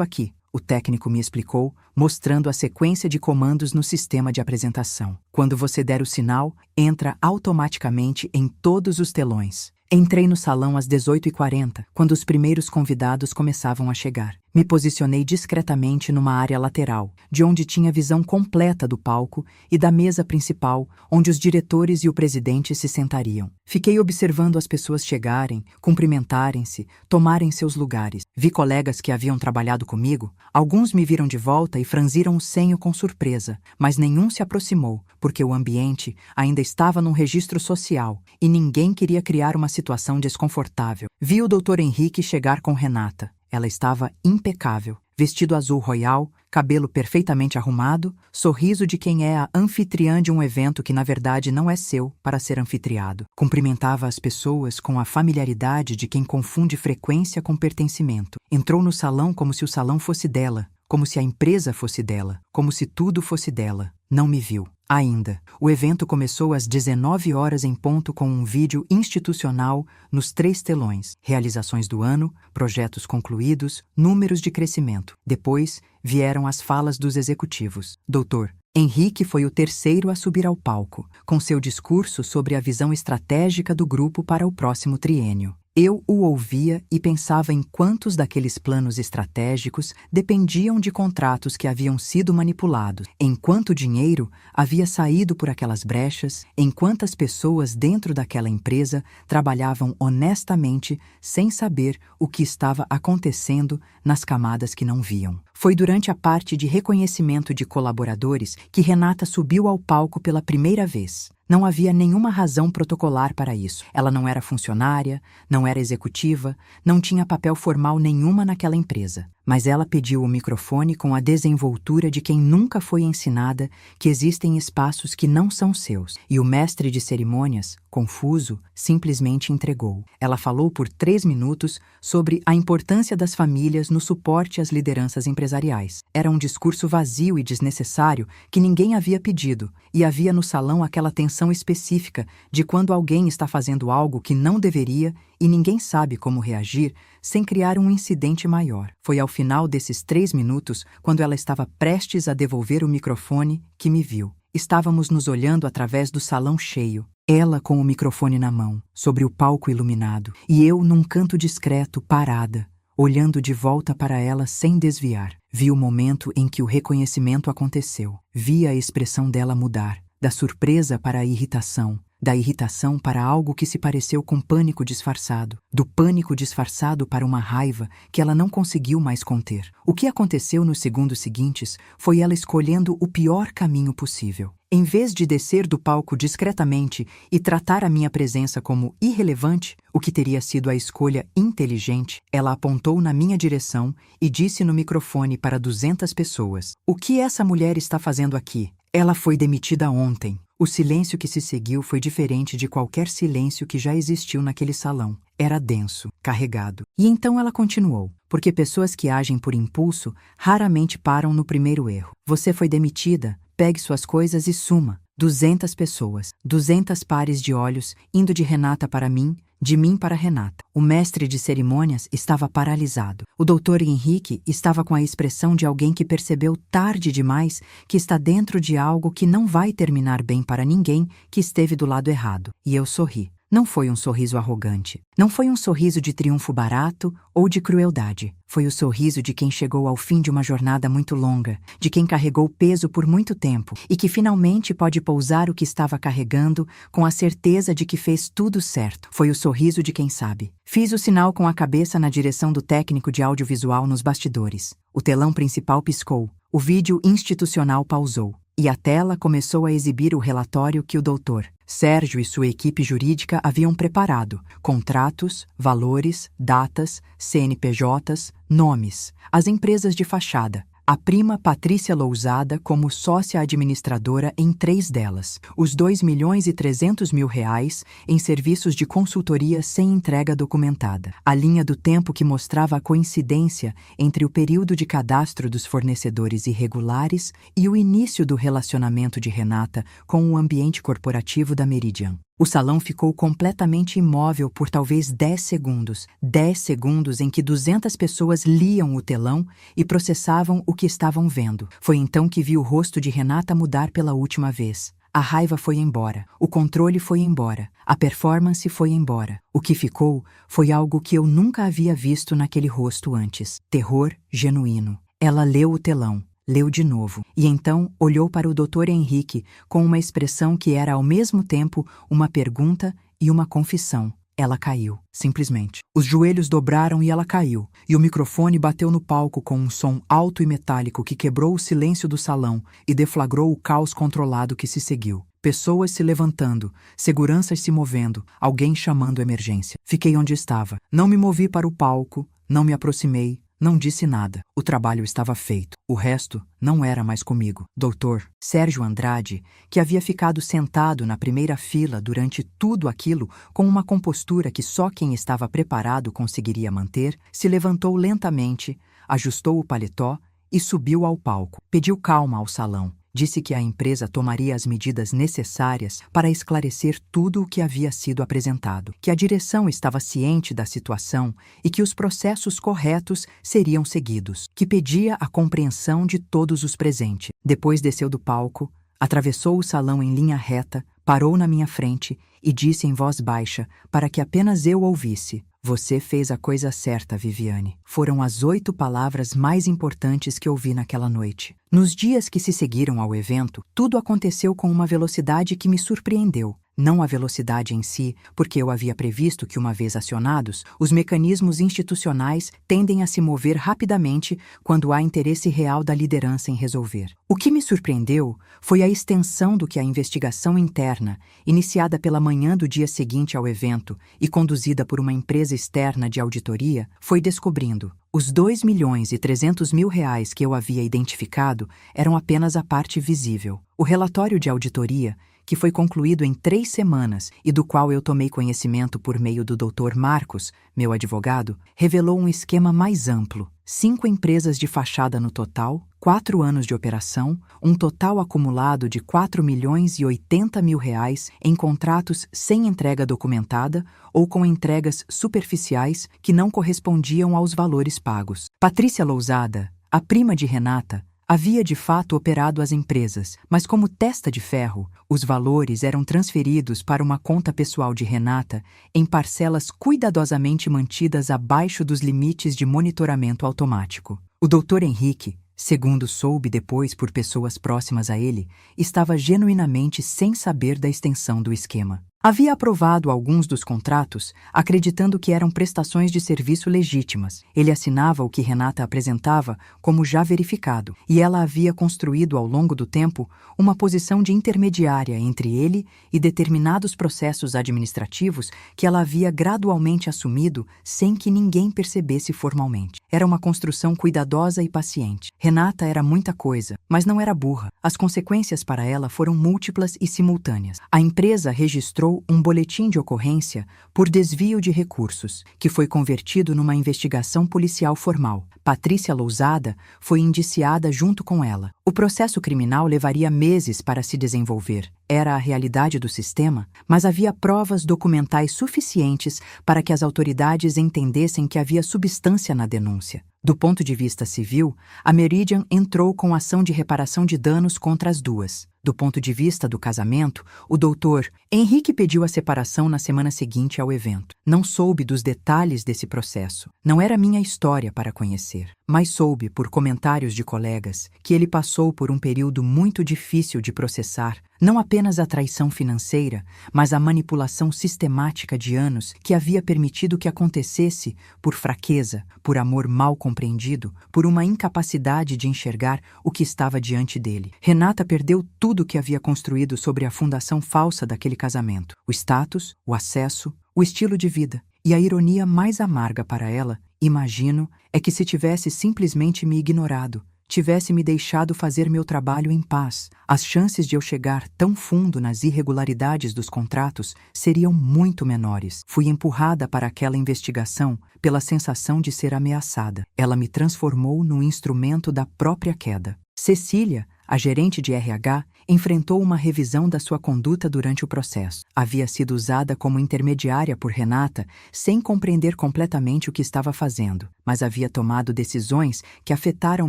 A: aqui, o técnico me explicou, mostrando a sequência de comandos no sistema de apresentação. Quando você der o sinal, entra automaticamente em todos os telões. Entrei no salão às 18h40, quando os primeiros convidados começavam a chegar. Me posicionei discretamente numa área lateral, de onde tinha visão completa do palco e da mesa principal, onde os diretores e o presidente se sentariam. Fiquei observando as pessoas chegarem, cumprimentarem-se, tomarem seus lugares. Vi colegas que haviam trabalhado comigo, alguns me viram de volta e franziram o senho com surpresa, mas nenhum se aproximou, porque o ambiente ainda estava num registro social e ninguém queria criar uma situação desconfortável. Vi o Dr. Henrique chegar com Renata. Ela estava impecável, vestido azul royal, cabelo perfeitamente arrumado, sorriso de quem é a anfitriã de um evento que na verdade não é seu para ser anfitriado. Cumprimentava as pessoas com a familiaridade de quem confunde frequência com pertencimento. Entrou no salão como se o salão fosse dela, como se a empresa fosse dela, como se tudo fosse dela. Não me viu. Ainda. O evento começou às 19 horas em ponto com um vídeo institucional nos 3 telões. Realizações do ano, projetos concluídos, números de crescimento. Depois, vieram as falas dos executivos. Dr. Henrique foi o terceiro a subir ao palco, com seu discurso sobre a visão estratégica do grupo para o próximo triênio. Eu o ouvia e pensava em quantos daqueles planos estratégicos dependiam de contratos que haviam sido manipulados, em quanto dinheiro havia saído por aquelas brechas, em quantas pessoas dentro daquela empresa trabalhavam honestamente sem saber o que estava acontecendo nas camadas que não viam. Foi durante a parte de reconhecimento de colaboradores que Renata subiu ao palco pela primeira vez. Não havia nenhuma razão protocolar para isso. Ela não era funcionária, não era executiva, não tinha papel formal nenhuma naquela empresa. Mas ela pediu o microfone com a desenvoltura de quem nunca foi ensinada que existem espaços que não são seus. E o mestre de cerimônias, confuso, simplesmente entregou. Ela falou por 3 minutos sobre a importância das famílias no suporte às lideranças empresariais. Era um discurso vazio e desnecessário que ninguém havia pedido, e havia no salão aquela tensão específica de quando alguém está fazendo algo que não deveria e ninguém sabe como reagir sem criar um incidente maior. Foi ao final desses 3 minutos, quando ela estava prestes a devolver o microfone, que me viu. Estávamos nos olhando através do salão cheio. Ela com o microfone na mão, sobre o palco iluminado, e eu num canto discreto, parada, olhando de volta para ela sem desviar. Vi o momento em que o reconhecimento aconteceu. Vi a expressão dela mudar, da surpresa para a irritação, da irritação para algo que se pareceu com pânico disfarçado, do pânico disfarçado para uma raiva que ela não conseguiu mais conter. O que aconteceu nos segundos seguintes foi ela escolhendo o pior caminho possível. Em vez de descer do palco discretamente e tratar a minha presença como irrelevante, o que teria sido a escolha inteligente, ela apontou na minha direção e disse no microfone para 200 pessoas: "O que essa mulher está fazendo aqui? Ela foi demitida ontem." O silêncio que se seguiu foi diferente de qualquer silêncio que já existiu naquele salão. Era denso, carregado. E então ela continuou, porque pessoas que agem por impulso raramente param no primeiro erro. "Você foi demitida, pegue suas coisas e suma." 200 pessoas, 200 pares de olhos indo de Renata para mim, de mim para Renata. O mestre de cerimônias estava paralisado. O doutor Henrique estava com a expressão de alguém que percebeu tarde demais que está dentro de algo que não vai terminar bem para ninguém que esteve do lado errado. E eu sorri. Não foi um sorriso arrogante. Não foi um sorriso de triunfo barato ou de crueldade. Foi o sorriso de quem chegou ao fim de uma jornada muito longa, de quem carregou peso por muito tempo e que finalmente pode pousar o que estava carregando com a certeza de que fez tudo certo. Foi o sorriso de quem sabe. Fiz o sinal com a cabeça na direção do técnico de audiovisual nos bastidores. O telão principal piscou. O vídeo institucional pausou. E a tela começou a exibir o relatório que o doutor Sérgio e sua equipe jurídica haviam preparado. Contratos, valores, datas, CNPJs, nomes. As empresas de fachada. A prima Patrícia Lousada como sócia administradora em 3 delas. Os R$2.300.000 em serviços de consultoria sem entrega documentada. A linha do tempo que mostrava a coincidência entre o período de cadastro dos fornecedores irregulares e o início do relacionamento de Renata com o ambiente corporativo da Meridian. O salão ficou completamente imóvel por talvez 10 segundos. 10 segundos em que 200 pessoas liam o telão e processavam o que estavam vendo. Foi então que vi o rosto de Renata mudar pela última vez. A raiva foi embora, o controle foi embora, a performance foi embora. O que ficou foi algo que eu nunca havia visto naquele rosto antes. Terror genuíno. Ela leu o telão. Leu de novo, e então olhou para o Dr. Henrique com uma expressão que era ao mesmo tempo uma pergunta e uma confissão. Ela caiu, simplesmente. Os joelhos dobraram e ela caiu, e o microfone bateu no palco com um som alto e metálico que quebrou o silêncio do salão e deflagrou o caos controlado que se seguiu. Pessoas se levantando, seguranças se movendo, alguém chamando emergência. Fiquei onde estava. Não me movi para o palco, não me aproximei. Não disse nada. O trabalho estava feito. O resto não era mais comigo. Doutor Sérgio Andrade, que havia ficado sentado na primeira fila durante tudo aquilo com uma compostura que só quem estava preparado conseguiria manter, se levantou lentamente, ajustou o paletó e subiu ao palco. Pediu calma ao salão. Disse que a empresa tomaria as medidas necessárias para esclarecer tudo o que havia sido apresentado, que a direção estava ciente da situação e que os processos corretos seriam seguidos, que pedia a compreensão de todos os presentes. Depois desceu do palco, atravessou o salão em linha reta, parou na minha frente e disse em voz baixa, para que apenas eu ouvisse: "Você fez a coisa certa, Viviane." Foram as 8 palavras mais importantes que ouvi naquela noite. Nos dias que se seguiram ao evento, tudo aconteceu com uma velocidade que me surpreendeu. Não a velocidade em si, porque eu havia previsto que, uma vez acionados, os mecanismos institucionais tendem a se mover rapidamente quando há interesse real da liderança em resolver. O que me surpreendeu foi a extensão do que a investigação interna, iniciada pela manhã do dia seguinte ao evento e conduzida por uma empresa externa de auditoria, foi descobrindo. Os R$ 2.300.000 que eu havia identificado eram apenas a parte visível. O relatório de auditoria, que foi concluído em 3 semanas e do qual eu tomei conhecimento por meio do Dr. Marcos, meu advogado, revelou um esquema mais amplo. 5 empresas de fachada no total, 4 anos de operação, um total acumulado de R$ 4.080.000 em contratos sem entrega documentada ou com entregas superficiais que não correspondiam aos valores pagos. Patrícia Lousada, a prima de Renata, havia de fato operado as empresas, mas como testa de ferro, os valores eram transferidos para uma conta pessoal de Renata em parcelas cuidadosamente mantidas abaixo dos limites de monitoramento automático. O Dr. Henrique, segundo soube depois por pessoas próximas a ele, estava genuinamente sem saber da extensão do esquema. Havia aprovado alguns dos contratos, acreditando que eram prestações de serviço legítimas. Ele assinava o que Renata apresentava como já verificado, e ela havia construído ao longo do tempo uma posição de intermediária entre ele e determinados processos administrativos que ela havia gradualmente assumido sem que ninguém percebesse formalmente. Era uma construção cuidadosa e paciente. Renata era muita coisa, mas não era burra. As consequências para ela foram múltiplas e simultâneas. A empresa registrou um boletim de ocorrência por desvio de recursos, que foi convertido numa investigação policial formal. Patrícia Lousada foi indiciada junto com ela. O processo criminal levaria meses para se desenvolver. Era a realidade do sistema, mas havia provas documentais suficientes para que as autoridades entendessem que havia substância na denúncia. Do ponto de vista civil, a Meridian entrou com ação de reparação de danos contra as duas. Do ponto de vista do casamento, o doutor Henrique pediu a separação na semana seguinte ao evento. Não soube dos detalhes desse processo. Não era minha história para conhecer, mas soube, por comentários de colegas, que ele passou por um período muito difícil de processar, não apenas a traição financeira, mas a manipulação sistemática de anos que havia permitido que acontecesse por fraqueza, por amor mal compreendido, por uma incapacidade de enxergar o que estava diante dele. Renata perdeu tudo o que havia construído sobre a fundação falsa daquele casamento: o status, o acesso, o estilo de vida. E a ironia mais amarga para ela, imagino, é que se tivesse simplesmente me ignorado, tivesse me deixado fazer meu trabalho em paz, as chances de eu chegar tão fundo nas irregularidades dos contratos seriam muito menores. Fui empurrada para aquela investigação pela sensação de ser ameaçada. Ela me transformou num instrumento da própria queda. Cecília, a gerente de RH, enfrentou uma revisão da sua conduta durante o processo. Havia sido usada como intermediária por Renata sem compreender completamente o que estava fazendo, mas havia tomado decisões que afetaram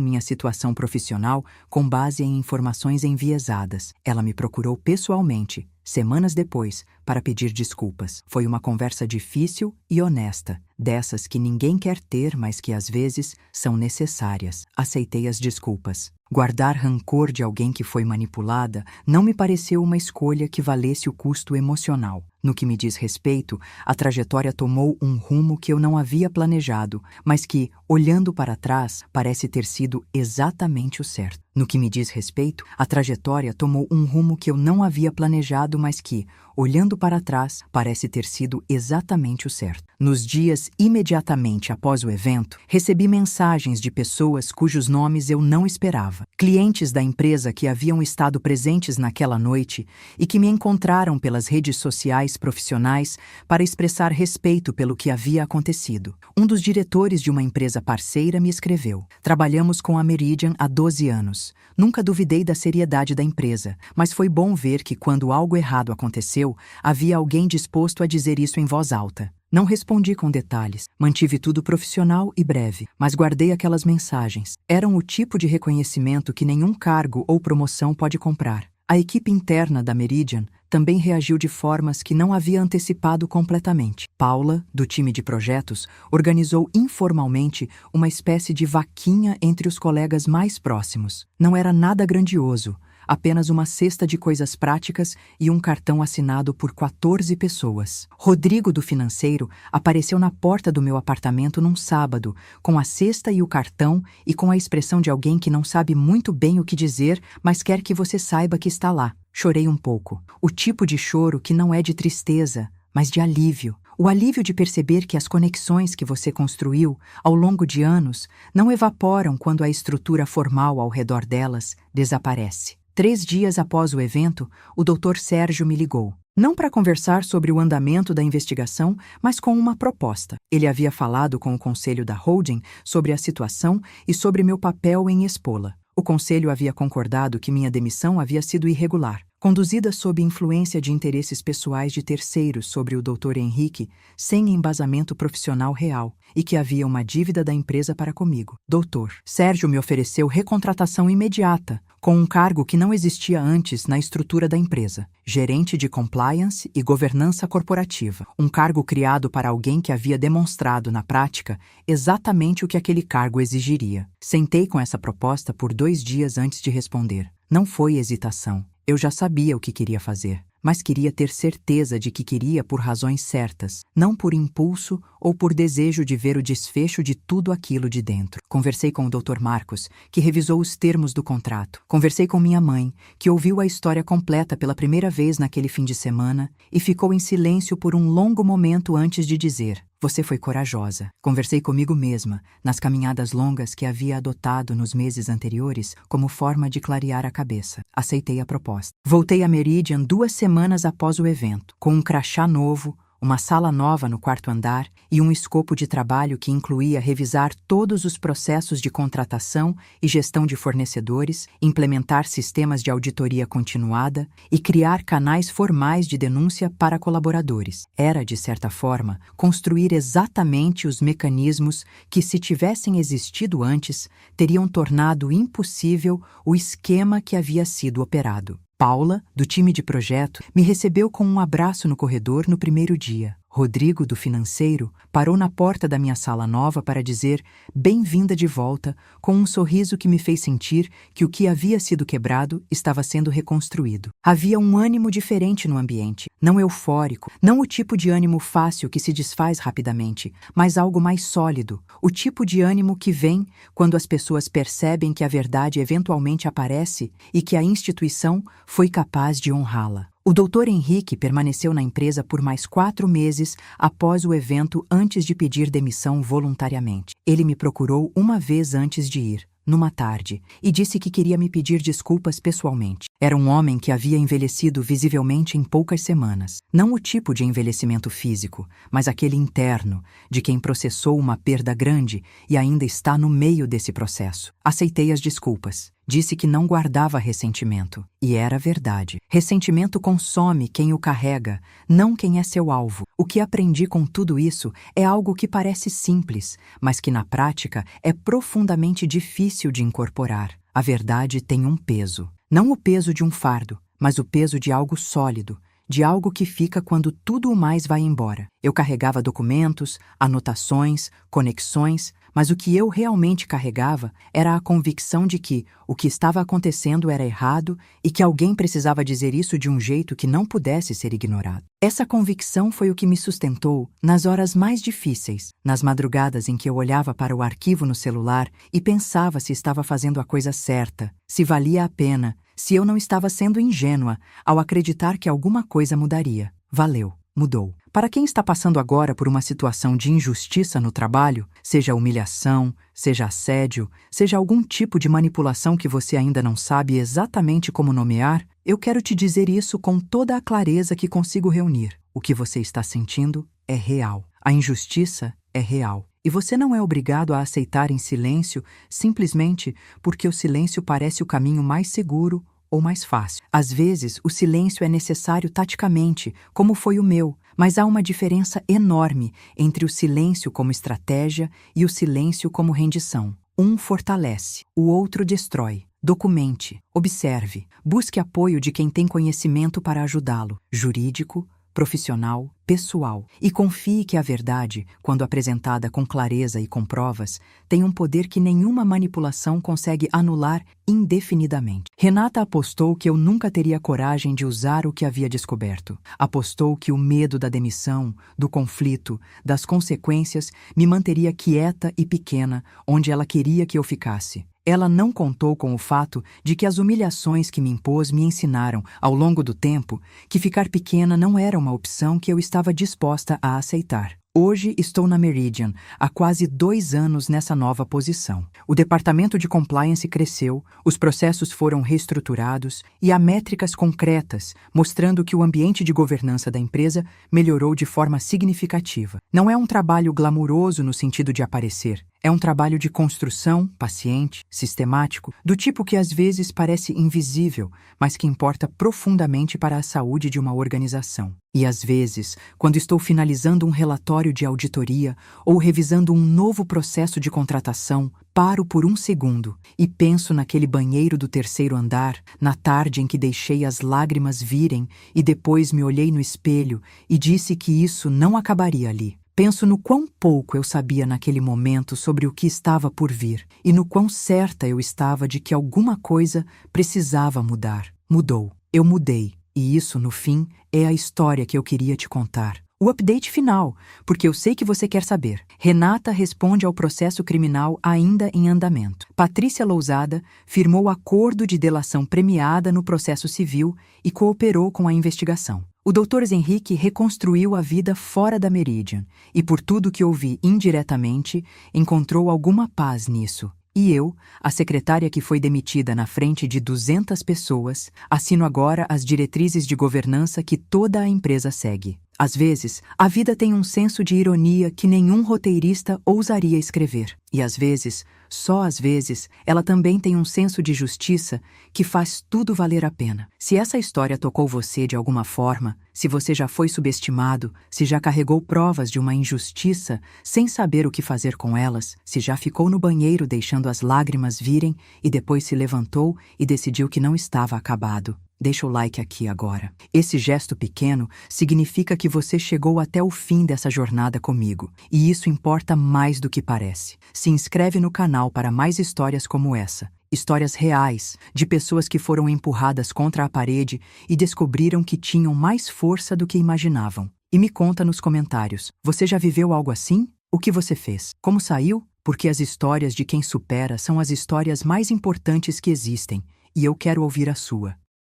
A: minha situação profissional com base em informações enviesadas. Ela me procurou pessoalmente, semanas depois, para pedir desculpas. Foi uma conversa difícil e honesta, dessas que ninguém quer ter, mas que às vezes são necessárias. Aceitei as desculpas. Guardar rancor de alguém que foi manipulada não me pareceu uma escolha que valesse o custo emocional. No que me diz respeito, a trajetória tomou um rumo que eu não havia planejado, mas que, olhando para trás, parece ter sido exatamente o certo. No que me diz respeito, a trajetória tomou um rumo que eu não havia planejado, mas que, olhando para trás, parece ter sido exatamente o certo. Nos dias imediatamente após o evento, recebi mensagens de pessoas cujos nomes eu não esperava. Clientes da empresa que haviam estado presentes naquela noite e que me encontraram pelas redes sociais profissionais para expressar respeito pelo que havia acontecido. Um dos diretores de uma empresa parceira me escreveu: "Trabalhamos com a Meridian há 12 anos. Nunca duvidei da seriedade da empresa, mas foi bom ver que quando algo errado aconteceu, havia alguém disposto a dizer isso em voz alta." Não respondi com detalhes, mantive tudo profissional e breve, mas guardei aquelas mensagens. Eram o tipo de reconhecimento que nenhum cargo ou promoção pode comprar. A equipe interna da Meridian também reagiu de formas que não havia antecipado completamente. Paula, do time de projetos, organizou informalmente uma espécie de vaquinha entre os colegas mais próximos. Não era nada grandioso, apenas uma cesta de coisas práticas e um cartão assinado por 14 pessoas. Rodrigo, do financeiro, apareceu na porta do meu apartamento num sábado, com a cesta e o cartão e com a expressão de alguém que não sabe muito bem o que dizer, mas quer que você saiba que está lá. Chorei um pouco. O tipo de choro que não é de tristeza, mas de alívio. O alívio de perceber que as conexões que você construiu ao longo de anos não evaporam quando a estrutura formal ao redor delas desaparece. 3 dias após o evento, o Dr. Sérgio me ligou. Não para conversar sobre o andamento da investigação, mas com uma proposta. Ele havia falado com o conselho da holding sobre a situação e sobre meu papel em expô-la. O conselho havia concordado que minha demissão havia sido irregular, conduzida sob influência de interesses pessoais de terceiros sobre o Dr. Henrique, sem embasamento profissional real, e que havia uma dívida da empresa para comigo. Dr. Sérgio me ofereceu recontratação imediata, com um cargo que não existia antes na estrutura da empresa, gerente de compliance e governança corporativa, um cargo criado para alguém que havia demonstrado na prática exatamente o que aquele cargo exigiria. Sentei com essa proposta por 2 dias antes de responder. Não foi hesitação. Eu já sabia o que queria fazer, mas queria ter certeza de que queria por razões certas, não por impulso ou por desejo de ver o desfecho de tudo aquilo de dentro. Conversei com o Dr. Marcos, que revisou os termos do contrato. Conversei com minha mãe, que ouviu a história completa pela primeira vez naquele fim de semana e ficou em silêncio por um longo momento antes de dizer: "Você foi corajosa." Conversei comigo mesma, nas caminhadas longas que havia adotado nos meses anteriores como forma de clarear a cabeça. Aceitei a proposta. Voltei a Meridian 2 semanas após o evento, com um crachá novo, uma sala nova no 4º andar e um escopo de trabalho que incluía revisar todos os processos de contratação e gestão de fornecedores, implementar sistemas de auditoria continuada e criar canais formais de denúncia para colaboradores. Era, de certa forma, construir exatamente os mecanismos que, se tivessem existido antes, teriam tornado impossível o esquema que havia sido operado. Paula, do time de projeto, me recebeu com um abraço no corredor no primeiro dia. Rodrigo, do financeiro, parou na porta da minha sala nova para dizer "bem-vinda de volta", com um sorriso que me fez sentir que o que havia sido quebrado estava sendo reconstruído. Havia um ânimo diferente no ambiente, não eufórico, não o tipo de ânimo fácil que se desfaz rapidamente, mas algo mais sólido, o tipo de ânimo que vem quando as pessoas percebem que a verdade eventualmente aparece e que a instituição foi capaz de honrá-la. O Dr. Henrique permaneceu na empresa por mais 4 meses após o evento antes de pedir demissão voluntariamente. Ele me procurou uma vez antes de ir, numa tarde, e disse que queria me pedir desculpas pessoalmente. Era um homem que havia envelhecido visivelmente em poucas semanas. Não o tipo de envelhecimento físico, mas aquele interno, de quem processou uma perda grande e ainda está no meio desse processo. Aceitei as desculpas. Disse que não guardava ressentimento. E era verdade. Ressentimento consome quem o carrega, não quem é seu alvo. O que aprendi com tudo isso é algo que parece simples, mas que na prática é profundamente difícil de incorporar. A verdade tem um peso. Não o peso de um fardo, mas o peso de algo sólido, de algo que fica quando tudo o mais vai embora. Eu carregava documentos, anotações, conexões, mas o que eu realmente carregava era a convicção de que o que estava acontecendo era errado e que alguém precisava dizer isso de um jeito que não pudesse ser ignorado. Essa convicção foi o que me sustentou nas horas mais difíceis, nas madrugadas em que eu olhava para o arquivo no celular e pensava se estava fazendo a coisa certa, se valia a pena, se eu não estava sendo ingênua ao acreditar que alguma coisa mudaria. Valeu. Mudou. Para quem está passando agora por uma situação de injustiça no trabalho, seja humilhação, seja assédio, seja algum tipo de manipulação que você ainda não sabe exatamente como nomear, eu quero te dizer isso com toda a clareza que consigo reunir. O que você está sentindo é real. A injustiça é real. E você não é obrigado a aceitar em silêncio simplesmente porque o silêncio parece o caminho mais seguro ou mais fácil. Às vezes, o silêncio é necessário taticamente, como foi o meu, mas há uma diferença enorme entre o silêncio como estratégia e o silêncio como rendição. Um fortalece, o outro destrói. Documente, observe, busque apoio de quem tem conhecimento para ajudá-lo, jurídico, profissional, pessoal, e confie que a verdade, quando apresentada com clareza e com provas, tem um poder que nenhuma manipulação consegue anular indefinidamente. Renata apostou que eu nunca teria coragem de usar o que havia descoberto. Apostou que o medo da demissão, do conflito, das consequências me manteria quieta e pequena onde ela queria que eu ficasse. Ela não contou com o fato de que as humilhações que me impôs me ensinaram, ao longo do tempo, que ficar pequena não era uma opção que eu estava disposta a aceitar. Hoje estou na Meridian, há quase 2 anos nessa nova posição. O departamento de compliance cresceu, os processos foram reestruturados e há métricas concretas mostrando que o ambiente de governança da empresa melhorou de forma significativa. Não é um trabalho glamuroso no sentido de aparecer. É um trabalho de construção, paciente, sistemático, do tipo que às vezes parece invisível, mas que importa profundamente para a saúde de uma organização. E às vezes, quando estou finalizando um relatório de auditoria ou revisando um novo processo de contratação, paro por um segundo e penso naquele banheiro do 3º andar, na tarde em que deixei as lágrimas virem e depois me olhei no espelho e disse que isso não acabaria ali. Penso no quão pouco eu sabia naquele momento sobre o que estava por vir e no quão certa eu estava de que alguma coisa precisava mudar. Mudou. Eu mudei. E isso, no fim, é a história que eu queria te contar. O update final, porque eu sei que você quer saber. Renata responde ao processo criminal ainda em andamento. Patrícia Lousada firmou acordo de delação premiada no processo civil e cooperou com a investigação. O Dr. Henrique reconstruiu a vida fora da Meridian e, por tudo que ouvi indiretamente, encontrou alguma paz nisso. E eu, a secretária que foi demitida na frente de 200 pessoas, assino agora as diretrizes de governança que toda a empresa segue. Às vezes, a vida tem um senso de ironia que nenhum roteirista ousaria escrever. E às vezes, só às vezes, ela também tem um senso de justiça que faz tudo valer a pena. Se essa história tocou você de alguma forma, se você já foi subestimado, se já carregou provas de uma injustiça sem saber o que fazer com elas, se já ficou no banheiro deixando as lágrimas virem e depois se levantou e decidiu que não estava acabado, deixa o like aqui agora. Esse gesto pequeno significa que você chegou até o fim dessa jornada comigo, e isso importa mais do que parece. Se inscreve no canal para mais histórias como essa. Histórias reais, de pessoas que foram empurradas contra a parede e descobriram que tinham mais força do que imaginavam. E me conta nos comentários, você já viveu algo assim? O que você fez? Como saiu? Porque as histórias de quem supera são as histórias mais importantes que existem, e eu quero ouvir a sua.